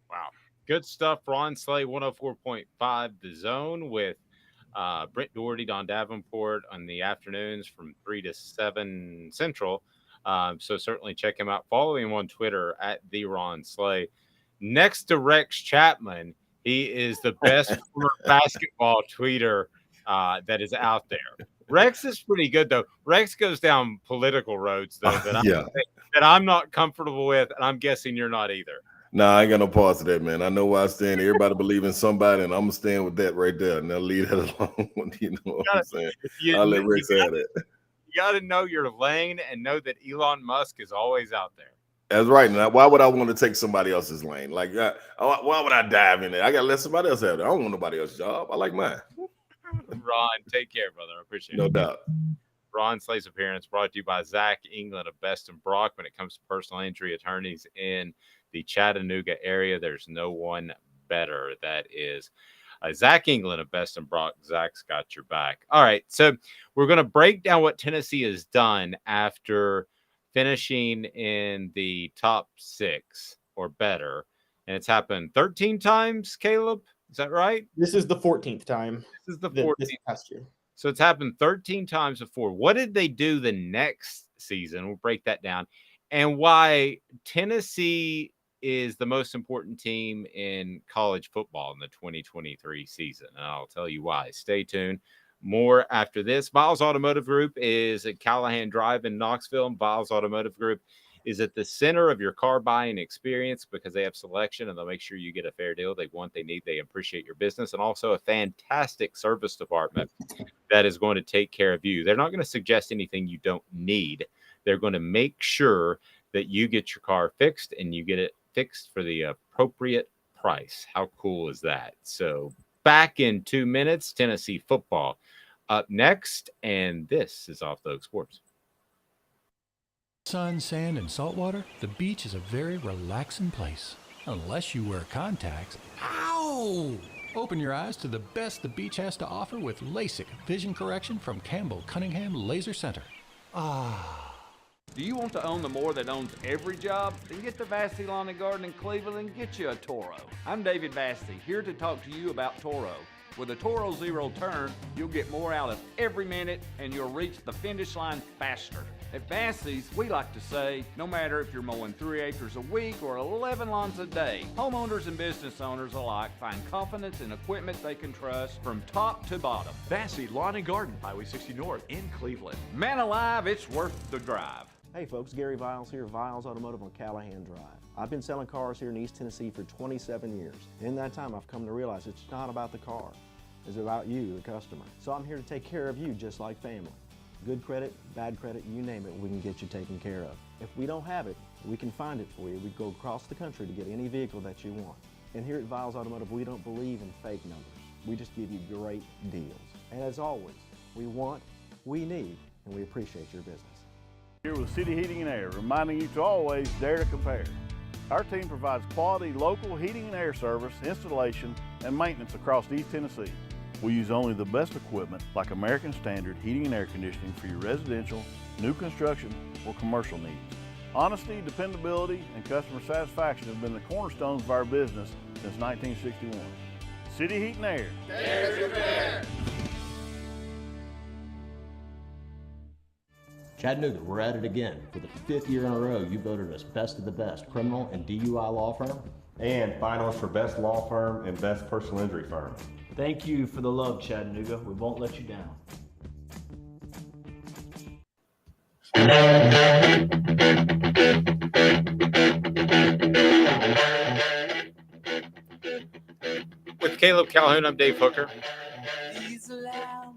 Wow. Good stuff. Ron Slay, 104.5 The Zone with Brent Doherty, Don Davenport on the afternoons from 3 to 7 Central. So certainly check him out. Follow him on Twitter at the Ron Slay. Next to Rex Chapman, he is the best basketball tweeter that is out there. Rex is pretty good, though. Rex goes down political roads, though, that I'm not comfortable with, and I'm guessing you're not either. Nah, I ain't got no parts of that, man. I know where I stand. Everybody believe in somebody, and I'm going to stand with that right there, and I'll leave that alone. You know what I'm saying? I'll let Rex have that. You got to know your lane and know that Elon Musk is always out there. That's right. Now, why would I want to take somebody else's lane? Like, why would I dive in there? I got to let somebody else have it. I don't want nobody else's job. I like mine. Ron, take care, brother. I appreciate it. No doubt. Ron Slay's appearance brought to you by Zach England of Best and Brock. When it comes to personal injury attorneys in the Chattanooga area, there's no one better. That is Zach England of Best and Brock. Zach's got your back. All right, so we're going to break down what Tennessee has done after finishing in the top 6 or better. And it's happened 13 times, Caleb. Is that right? This is the 14th time. This is the 14th this past year. So it's happened 13 times before. What did they do the next season? We'll break that down. And why Tennessee is the most important team in college football in the 2023 season. And I'll tell you why. Stay tuned. More after this. Biles Automotive Group is at Callahan Drive in Knoxville. And Biles Automotive Group is at the center of your car buying experience because they have selection and they'll make sure you get a fair deal. They want, they need, they appreciate your business, and also a fantastic service department that is going to take care of you. They're not going to suggest anything you don't need. They're going to make sure that you get your car fixed and you get it fixed for the appropriate price. How cool is that? So back in 2 minutes, Tennessee football up next, and this is Off the Hook Sports. Sun, sand, and salt water, the beach is a very relaxing place. Unless you wear contacts. Ow! Open your eyes to the best the beach has to offer with LASIK vision correction from Campbell Cunningham Laser Center. Ah. Do you want to own the more that owns every job? Then get to Vassy Lawn and Garden in Cleveland and get you a Toro. I'm David Vassy, here to talk to you about Toro. With a Toro Zero Turn, you'll get more out of every minute and you'll reach the finish line faster. At Vassy's, we like to say, no matter if you're mowing 3 acres a week or 11 lawns a day, homeowners and business owners alike find confidence in equipment they can trust from top to bottom. Vassy Lawn and Garden, Highway 60 North in Cleveland. Man alive, it's worth the drive. Hey folks, Gary Viles here, Viles Automotive on Callahan Drive. I've been selling cars here in East Tennessee for 27 years. In that time, I've come to realize it's not about the car. It's about you, the customer. So I'm here to take care of you just like family. Good credit, bad credit, you name it, we can get you taken care of. If we don't have it, we can find it for you. We go across the country to get any vehicle that you want. And here at Viles Automotive, we don't believe in fake numbers. We just give you great deals. And as always, we want, we need, and we appreciate your business. Here with City Heating and Air, reminding you to always dare to compare. Our team provides quality local heating and air service, installation, and maintenance across East Tennessee. We use only the best equipment like American Standard heating and air conditioning for your residential, new construction, or commercial needs. Honesty, dependability, and customer satisfaction have been the cornerstones of our business since 1961. City Heat and Air. Dare to compare. Chattanooga, we're at it again. For the 5th year in a row, you voted us best of the best criminal and DUI law firm. And finalists for best law firm and best personal injury firm. Thank you for the love, Chattanooga. We won't let you down. With Caleb Calhoun, I'm Dave Hooker.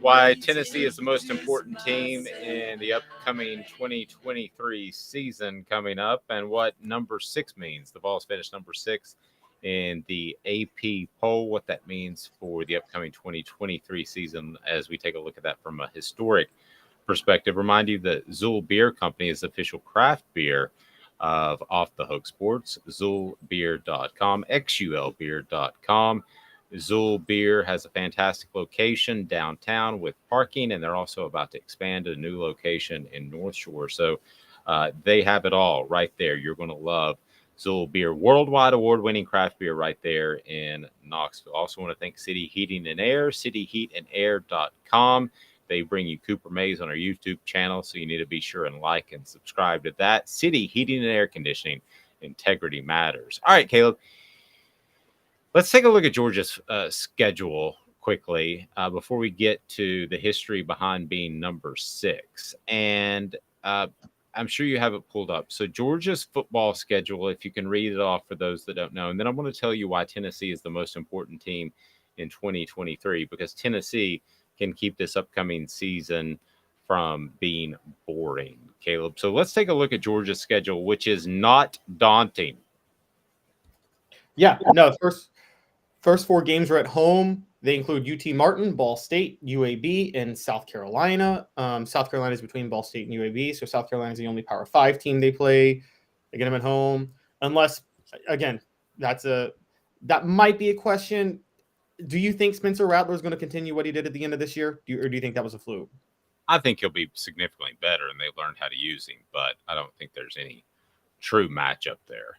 Why Tennessee is the most important team in the upcoming 2023 season coming up, and what number 6 means. The Vols finished number 6 in the AP poll, what that means for the upcoming 2023 season as we take a look at that from a historic perspective. Remind you that Zool Beer Company is the official craft beer of Off the Hook Sports, ZoolBeer.com, XULBeer.com. Zool Beer has a fantastic location downtown with parking, and they're also about to expand to a new location in North Shore. So they have it all right there. You're going to love Zool Beer, worldwide award-winning craft beer right there in Knoxville. Also want to thank City Heating and Air, cityheatandair.com. They bring you Cooper Mays on our YouTube channel, so you need to be sure and like and subscribe to that. City Heating and Air Conditioning, integrity matters. All right, Caleb, let's take a look at Georgia's schedule quickly before we get to the history behind being number 6. And I'm sure you have it pulled up. So Georgia's football schedule, if you can read it off for those that don't know. And then I'm going to tell you why Tennessee is the most important team in 2023, because Tennessee can keep this upcoming season from being boring, Caleb. So let's take a look at Georgia's schedule, which is not daunting. Yeah, no, first 4 games are at home. They include UT Martin, Ball State, UAB, and South Carolina. South Carolina is between Ball State and UAB, so South Carolina is the only Power 5 team they play. They get them at home, unless, again, that might be a question. Do you think Spencer Rattler is going to continue what he did at the end of this year, or do you think that was a fluke? I think he'll be significantly better, and they've learned how to use him, but I don't think there's any true matchup there.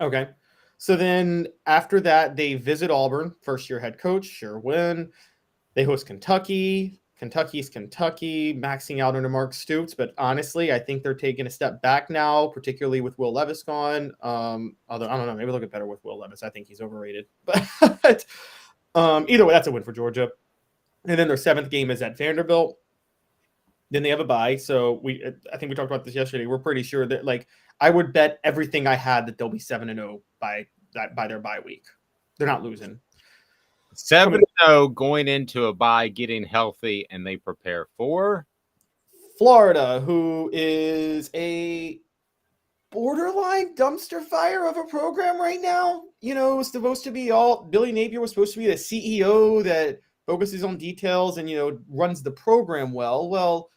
Okay. So then after that, they visit Auburn, first-year head coach, sure win. They host Kentucky. Kentucky's Kentucky, maxing out under Mark Stoops. But honestly, I think they're taking a step back now, particularly with Will Levis gone. Although, I don't know, maybe they'll get better with Will Levis. I think he's overrated. But either way, that's a win for Georgia. And then their 7th game is at Vanderbilt. Then they have a bye. So I think we talked about this yesterday. We're pretty sure that, like, I would bet everything I had that they'll be 7-0 by their bye week. They're not losing. 7-0 going into a bye, getting healthy, and they prepare for Florida, who is a borderline dumpster fire of a program right now. You know, it's supposed to be all Billy Napier was supposed to be the CEO that focuses on details and, you know, runs the program well. Well,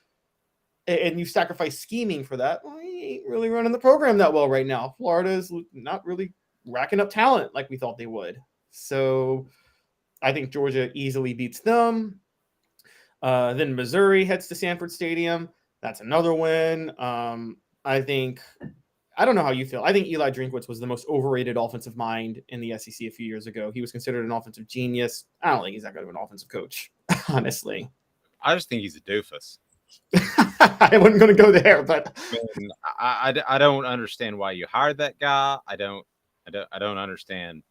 and you sacrifice scheming for that. Well, he ain't really running the program that well right now. Florida is not really racking up talent like we thought they would. So I think Georgia easily beats them. Then Missouri heads to Sanford Stadium. That's another win. I don't know how you feel. I think Eli Drinkwitz was the most overrated offensive mind in the SEC a few years ago. He was considered an offensive genius. I don't think he's that good of an offensive coach, honestly. I just think he's a doofus. I wasn't going to go there, but I don't understand why you hired that guy. I don't understand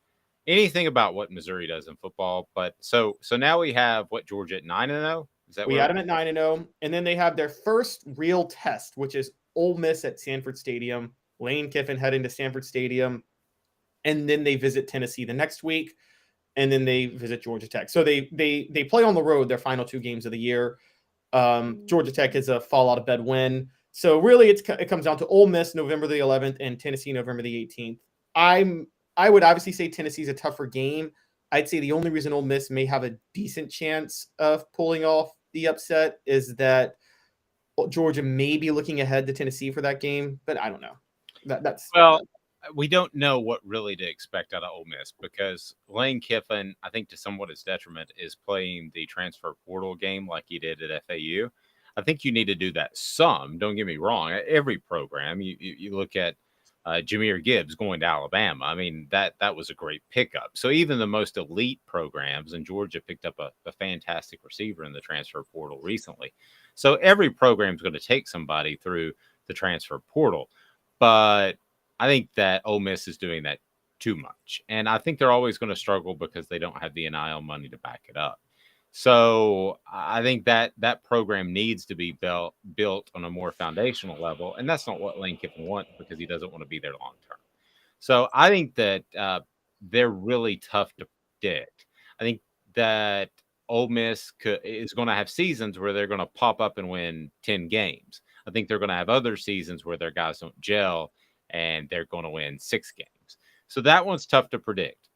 anything about what Missouri does in football. But so now we have what, Georgia at 9-0. Is that we had them at 9-0, and then they have their first real test, which is Ole Miss at Sanford Stadium. Lane Kiffin heading to Sanford Stadium, and then they visit Tennessee the next week, and then they visit Georgia Tech. So they play on the road their final 2 games of the year. Georgia Tech is a fall out of bed win. So really it comes down to Ole Miss November the 11th and Tennessee November the 18th. I would obviously say Tennessee's a tougher game. I'd say the only reason Ole Miss may have a decent chance of pulling off the upset is that Georgia may be looking ahead to Tennessee for that game, but I don't know. We don't know what really to expect out of Ole Miss because Lane Kiffin, I think to somewhat his detriment, is playing the transfer portal game like he did at FAU. I think you need to do that some. Don't get me wrong. Every program, you look at Jahmyr Gibbs going to Alabama. I mean, that was a great pickup. So even the most elite programs, and Georgia picked up a fantastic receiver in the transfer portal recently. So every program is going to take somebody through the transfer portal. But I think that Ole Miss is doing that too much. And I think they're always going to struggle because they don't have the NIL money to back it up. So I think that program needs to be built on a more foundational level. And that's not what Lane Kiffin wants because he doesn't want to be there long term. So I think that they're really tough to predict. I think that Ole Miss is going to have seasons where they're going to pop up and win 10 games. I think they're going to have other seasons where their guys don't gel and they're going to win 6 games. So that one's tough to predict,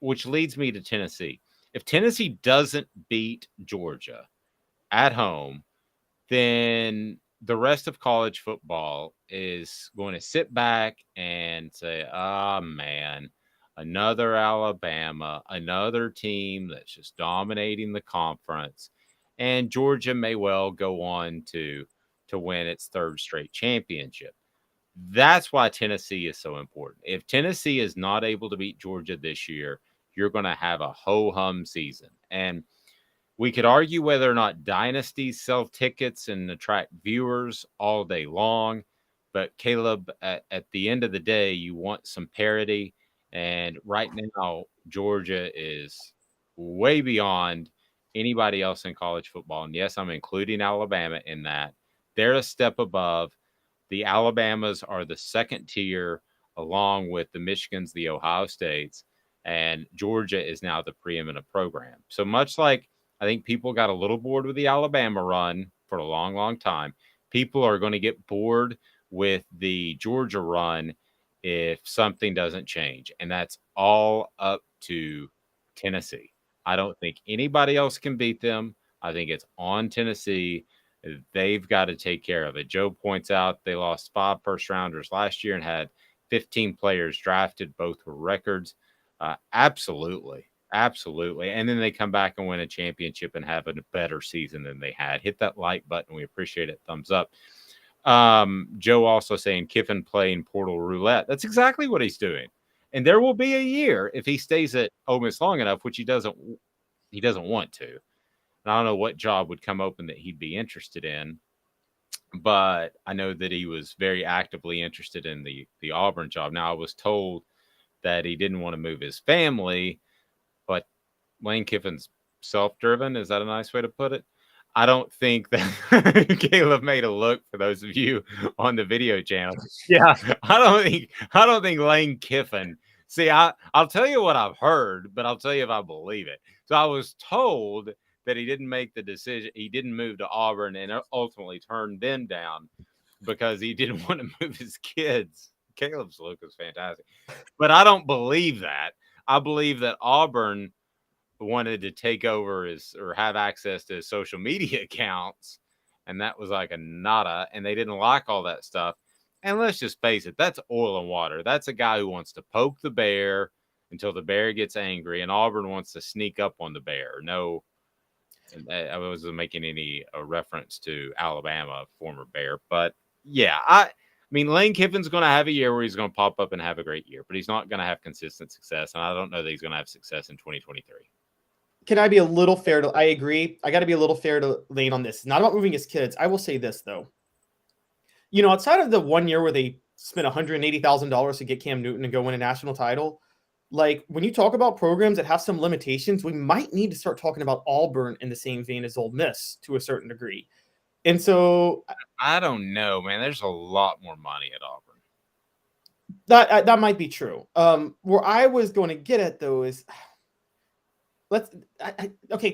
which leads me to Tennessee. If Tennessee doesn't beat Georgia at home, then the rest of college football is going to sit back and say, oh, man, another Alabama, another team that's just dominating the conference. And Georgia may well go on to win its 3rd straight championship. That's why Tennessee is so important. If Tennessee is not able to beat Georgia this year, you're going to have a ho-hum season. And we could argue whether or not dynasties sell tickets and attract viewers all day long. But Caleb, at the end of the day, you want some parity. And right now, Georgia is way beyond anybody else in college football. And yes, I'm including Alabama in that. They're a step above. The Alabamas are the 2nd tier, along with the Michigans, the Ohio States, and Georgia is now the preeminent program. So much like I think people got a little bored with the Alabama run for a long, long time, people are going to get bored with the Georgia run if something doesn't change. And that's all up to Tennessee. I don't think anybody else can beat them. I think it's on Tennessee. They've got to take care of it. Joe points out they lost 5 first-rounders last year and had 15 players drafted. Both were records. Absolutely. And then they come back and win a championship and have a better season than they had. Hit that like button. We appreciate it. Thumbs up. Joe also saying Kiffin playing portal roulette. That's exactly what he's doing. And there will be a year if he stays at Ole Miss long enough, which he doesn't want to. And I don't know what job would come open that he'd be interested in, but I know that he was very actively interested in the Auburn job. Now, I was told that he didn't want to move his family, but Lane Kiffin's self-driven. Is that a nice way to put it? I don't think that Caleb made a look for those of you on the video channel. Yeah, I don't think Lane Kiffin. See, I'll tell you what I've heard, but I'll tell you if I believe it. So I was told that he didn't make the decision. He didn't move to Auburn and ultimately turned them down because he didn't want to move his kids. Caleb's look is fantastic. But I don't believe that. I believe that Auburn wanted to take over his or have access to his social media accounts, and that was like a nada, and they didn't like all that stuff. And let's just face it, that's oil and water. That's a guy who wants to poke the bear until the bear gets angry, and Auburn wants to sneak up on the bear. No, I wasn't making any reference to Alabama, former Bear, but yeah, I mean, Lane Kiffin's going to have a year where he's going to pop up and have a great year, but he's not going to have consistent success, and I don't know that he's going to have success in 2023. Can I be a little fair to? I agree. I got to be a little fair to Lane on this. It's not about moving his kids. I will say this though. You know, outside of the 1 year where they spent $180,000 to get Cam Newton and go win a national title, like when you talk about programs that have some limitations, we might need to start talking about Auburn in the same vein as Ole Miss to a certain degree. And so I don't know, man. There's a lot more money at Auburn. That might be true. Where I was going to get at though is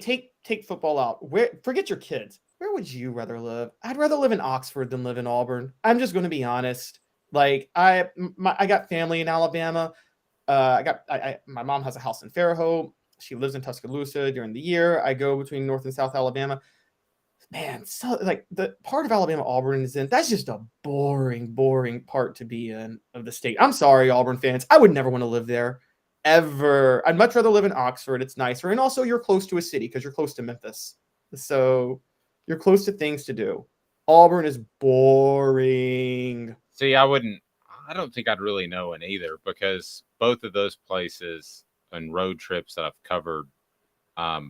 take football out. Forget your kids. Where would you rather live? I'd rather live in Oxford than live in Auburn. I'm just going to be honest. Like I got family in Alabama. My mom has a house in Fairhope. She lives in Tuscaloosa during the year. I go between North and South Alabama. Man, so like the part of Alabama Auburn is in, that's just a boring part to be in of the state. I'm sorry, Auburn fans. I would never want to live there ever. I'd much rather live in Oxford. It's nicer. And also you're close to a city because you're close to Memphis. So you're close to things to do. Auburn is boring. See, I don't think I'd really know in either because both of those places and road trips that I've covered are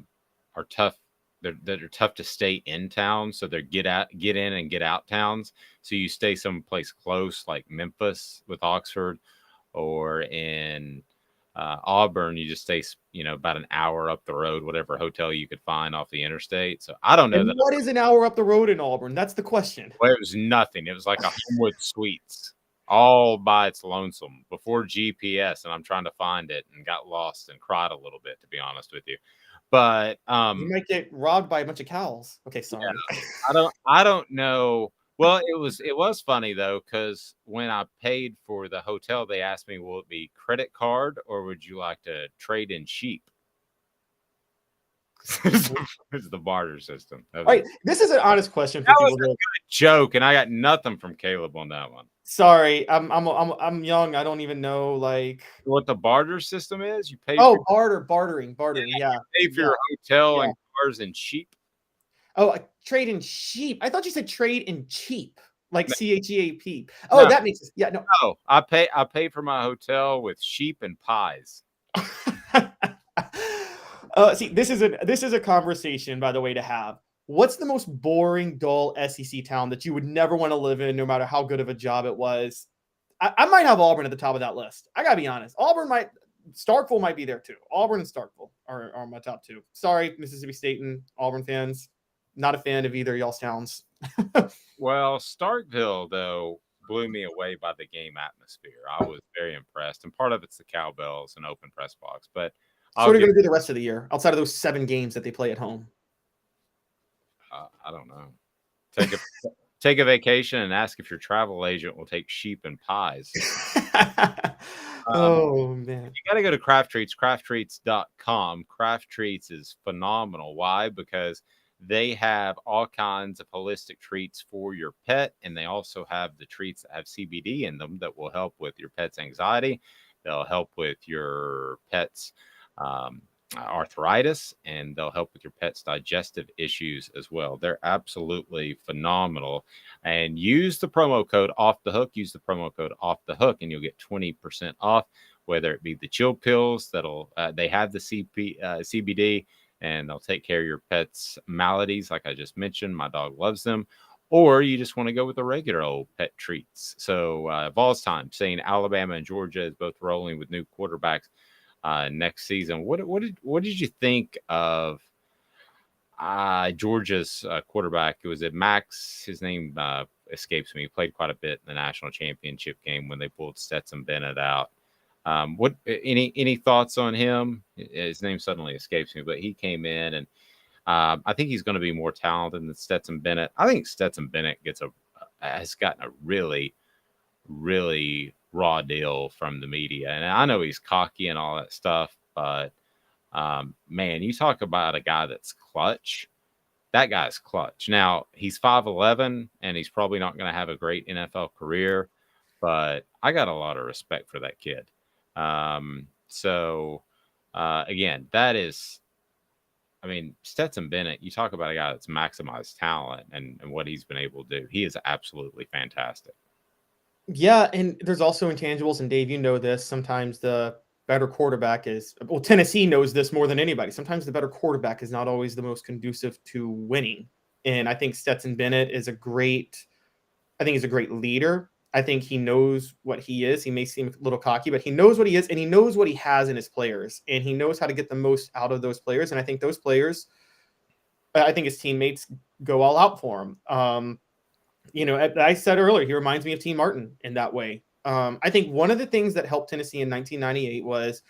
tough. They're tough to stay in town. So they're get in and get out towns. So you stay someplace close like Memphis with Oxford or in Auburn, you just stay, about an hour up the road, whatever hotel you could find off the interstate. So I don't know. And what is an hour up the road in Auburn? That's the question. Well, it was nothing. It was like a Homewood Suites all by its lonesome before GPS. And I'm trying to find it and got lost and cried a little bit, to be honest with you. But you might get robbed by a bunch of cows. Okay, sorry. Yeah, I don't know. Well, it was funny though, because when I paid for the hotel, they asked me, will it be credit card or would you like to trade in sheep? It's the barter system. All right, this is an honest question. That was a good joke, and I got nothing from Caleb on that one. Sorry, I'm young. I don't even know like what the barter system is. You pay. Bartering. Yeah. You pay for your hotel and cars and sheep. Oh, trade in sheep. I thought you said trade in cheap, like CHEAP. Oh, no. That makes sense. Yeah, no. No, I pay for my hotel with sheep and pies. See, this is a conversation, by the way, to have. What's the most boring, dull SEC town that you would never want to live in, no matter how good of a job it was? I might have Auburn at the top of that list. I gotta be honest. Starkville might be there too. Auburn and Starkville are my top two. Sorry, Mississippi State and Auburn fans. Not a fan of either of y'all's towns. Well, Starkville, though, blew me away by the game atmosphere. I was very impressed. And part of it's the cowbells and open press box. But what are you going to do the rest of the year outside of those 7 games that they play at home? I don't know. Take a vacation and ask if your travel agent will take sheep and pies. Oh, man. You got to go to Craft Treats, crafttreats.com. Craft Treats is phenomenal. Why? Because they have all kinds of holistic treats for your pet, and they also have the treats that have CBD in them that will help with your pet's anxiety. They'll help with your pet's arthritis, and they'll help with your pet's digestive issues as well. They're absolutely phenomenal. And use the promo code Off the Hook. Use the promo code Off the Hook, and you'll get 20% off. Whether it be the chill pills they have the CBD, and they'll take care of your pet's maladies, like I just mentioned. My dog loves them. Or you just want to go with the regular old pet treats. So Vols time, saying Alabama and Georgia is both rolling with new quarterbacks next season. What did you think of Georgia's quarterback? It was Max. His name escapes me. He played quite a bit in the national championship game when they pulled Stetson Bennett out. Any thoughts on him? His name suddenly escapes me, but he came in, and I think he's going to be more talented than Stetson Bennett. I think Stetson Bennett gets has gotten a really, really raw deal from the media. And I know he's cocky and all that stuff, but man, you talk about a guy that's clutch. That guy's clutch. Now, he's 5'11", and he's probably not going to have a great NFL career, but I got a lot of respect for that kid. Again, that is, I mean, Stetson Bennett, you talk about a guy that's maximized talent and what he's been able to do. He is absolutely fantastic. Yeah, and there's also intangibles, and Dave, you know this. Sometimes the better quarterback is, well, Tennessee knows this more than anybody. Sometimes the better quarterback is not always the most conducive to winning. And I think Stetson Bennett is a great leader. I think he knows what he is. He may seem a little cocky, but he knows what he is, and he knows what he has in his players, and he knows how to get the most out of those players. And I think those players, I think his teammates go all out for him. I said earlier, he reminds me of T. Martin in that way. I think one of the things that helped Tennessee in 1998 was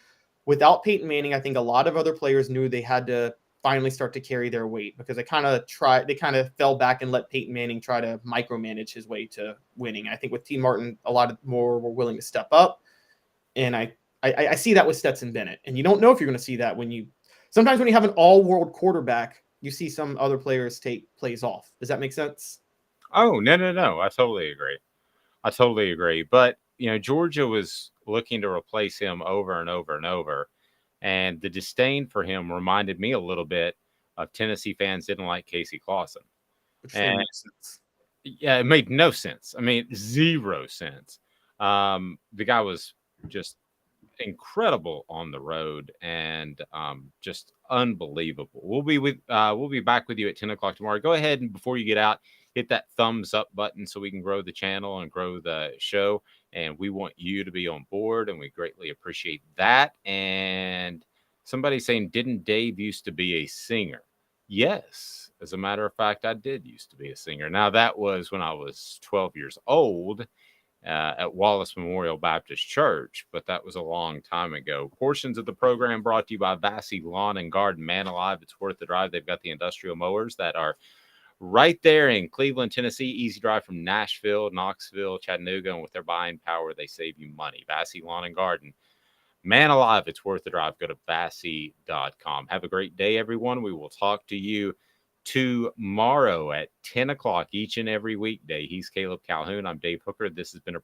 without Peyton Manning, I think a lot of other players knew they had to finally start to carry their weight because they kind of fell back and let Peyton Manning try to micromanage his way to winning. I think with T. Martin, a lot more were willing to step up. And I see that with Stetson Bennett. And you don't know if you're going to see that sometimes when you have an all-world quarterback, you see some other players take plays off. Does that make sense? Oh, no. I totally agree. But, Georgia was looking to replace him over and over and over. And the disdain for him reminded me a little bit of Tennessee fans didn't like Casey Clausen. And yeah, it made no sense. I mean, 0 sense. The guy was just incredible on the road and just unbelievable. We'll be back with you at 10 o'clock tomorrow. Go ahead and before you get out, hit that thumbs up button so we can grow the channel and grow the show. And we want you to be on board, and we greatly appreciate that. And somebody saying, didn't Dave used to be a singer? Yes. As a matter of fact, I did used to be a singer. Now, that was when I was 12 years old at Wallace Memorial Baptist Church, but that was a long time ago. Portions of the program brought to you by Vassy Lawn and Garden. Man alive, it's worth the drive. They've got the industrial mowers that are right there in Cleveland, Tennessee. Easy drive from Nashville, Knoxville, Chattanooga. And with their buying power, they save you money. Vassy Lawn and Garden. Man alive, it's worth the drive. Go to Vassy.com. Have a great day, everyone. We will talk to you tomorrow at 10 o'clock each and every weekday. He's Caleb Calhoun. I'm Dave Hooker. This has been a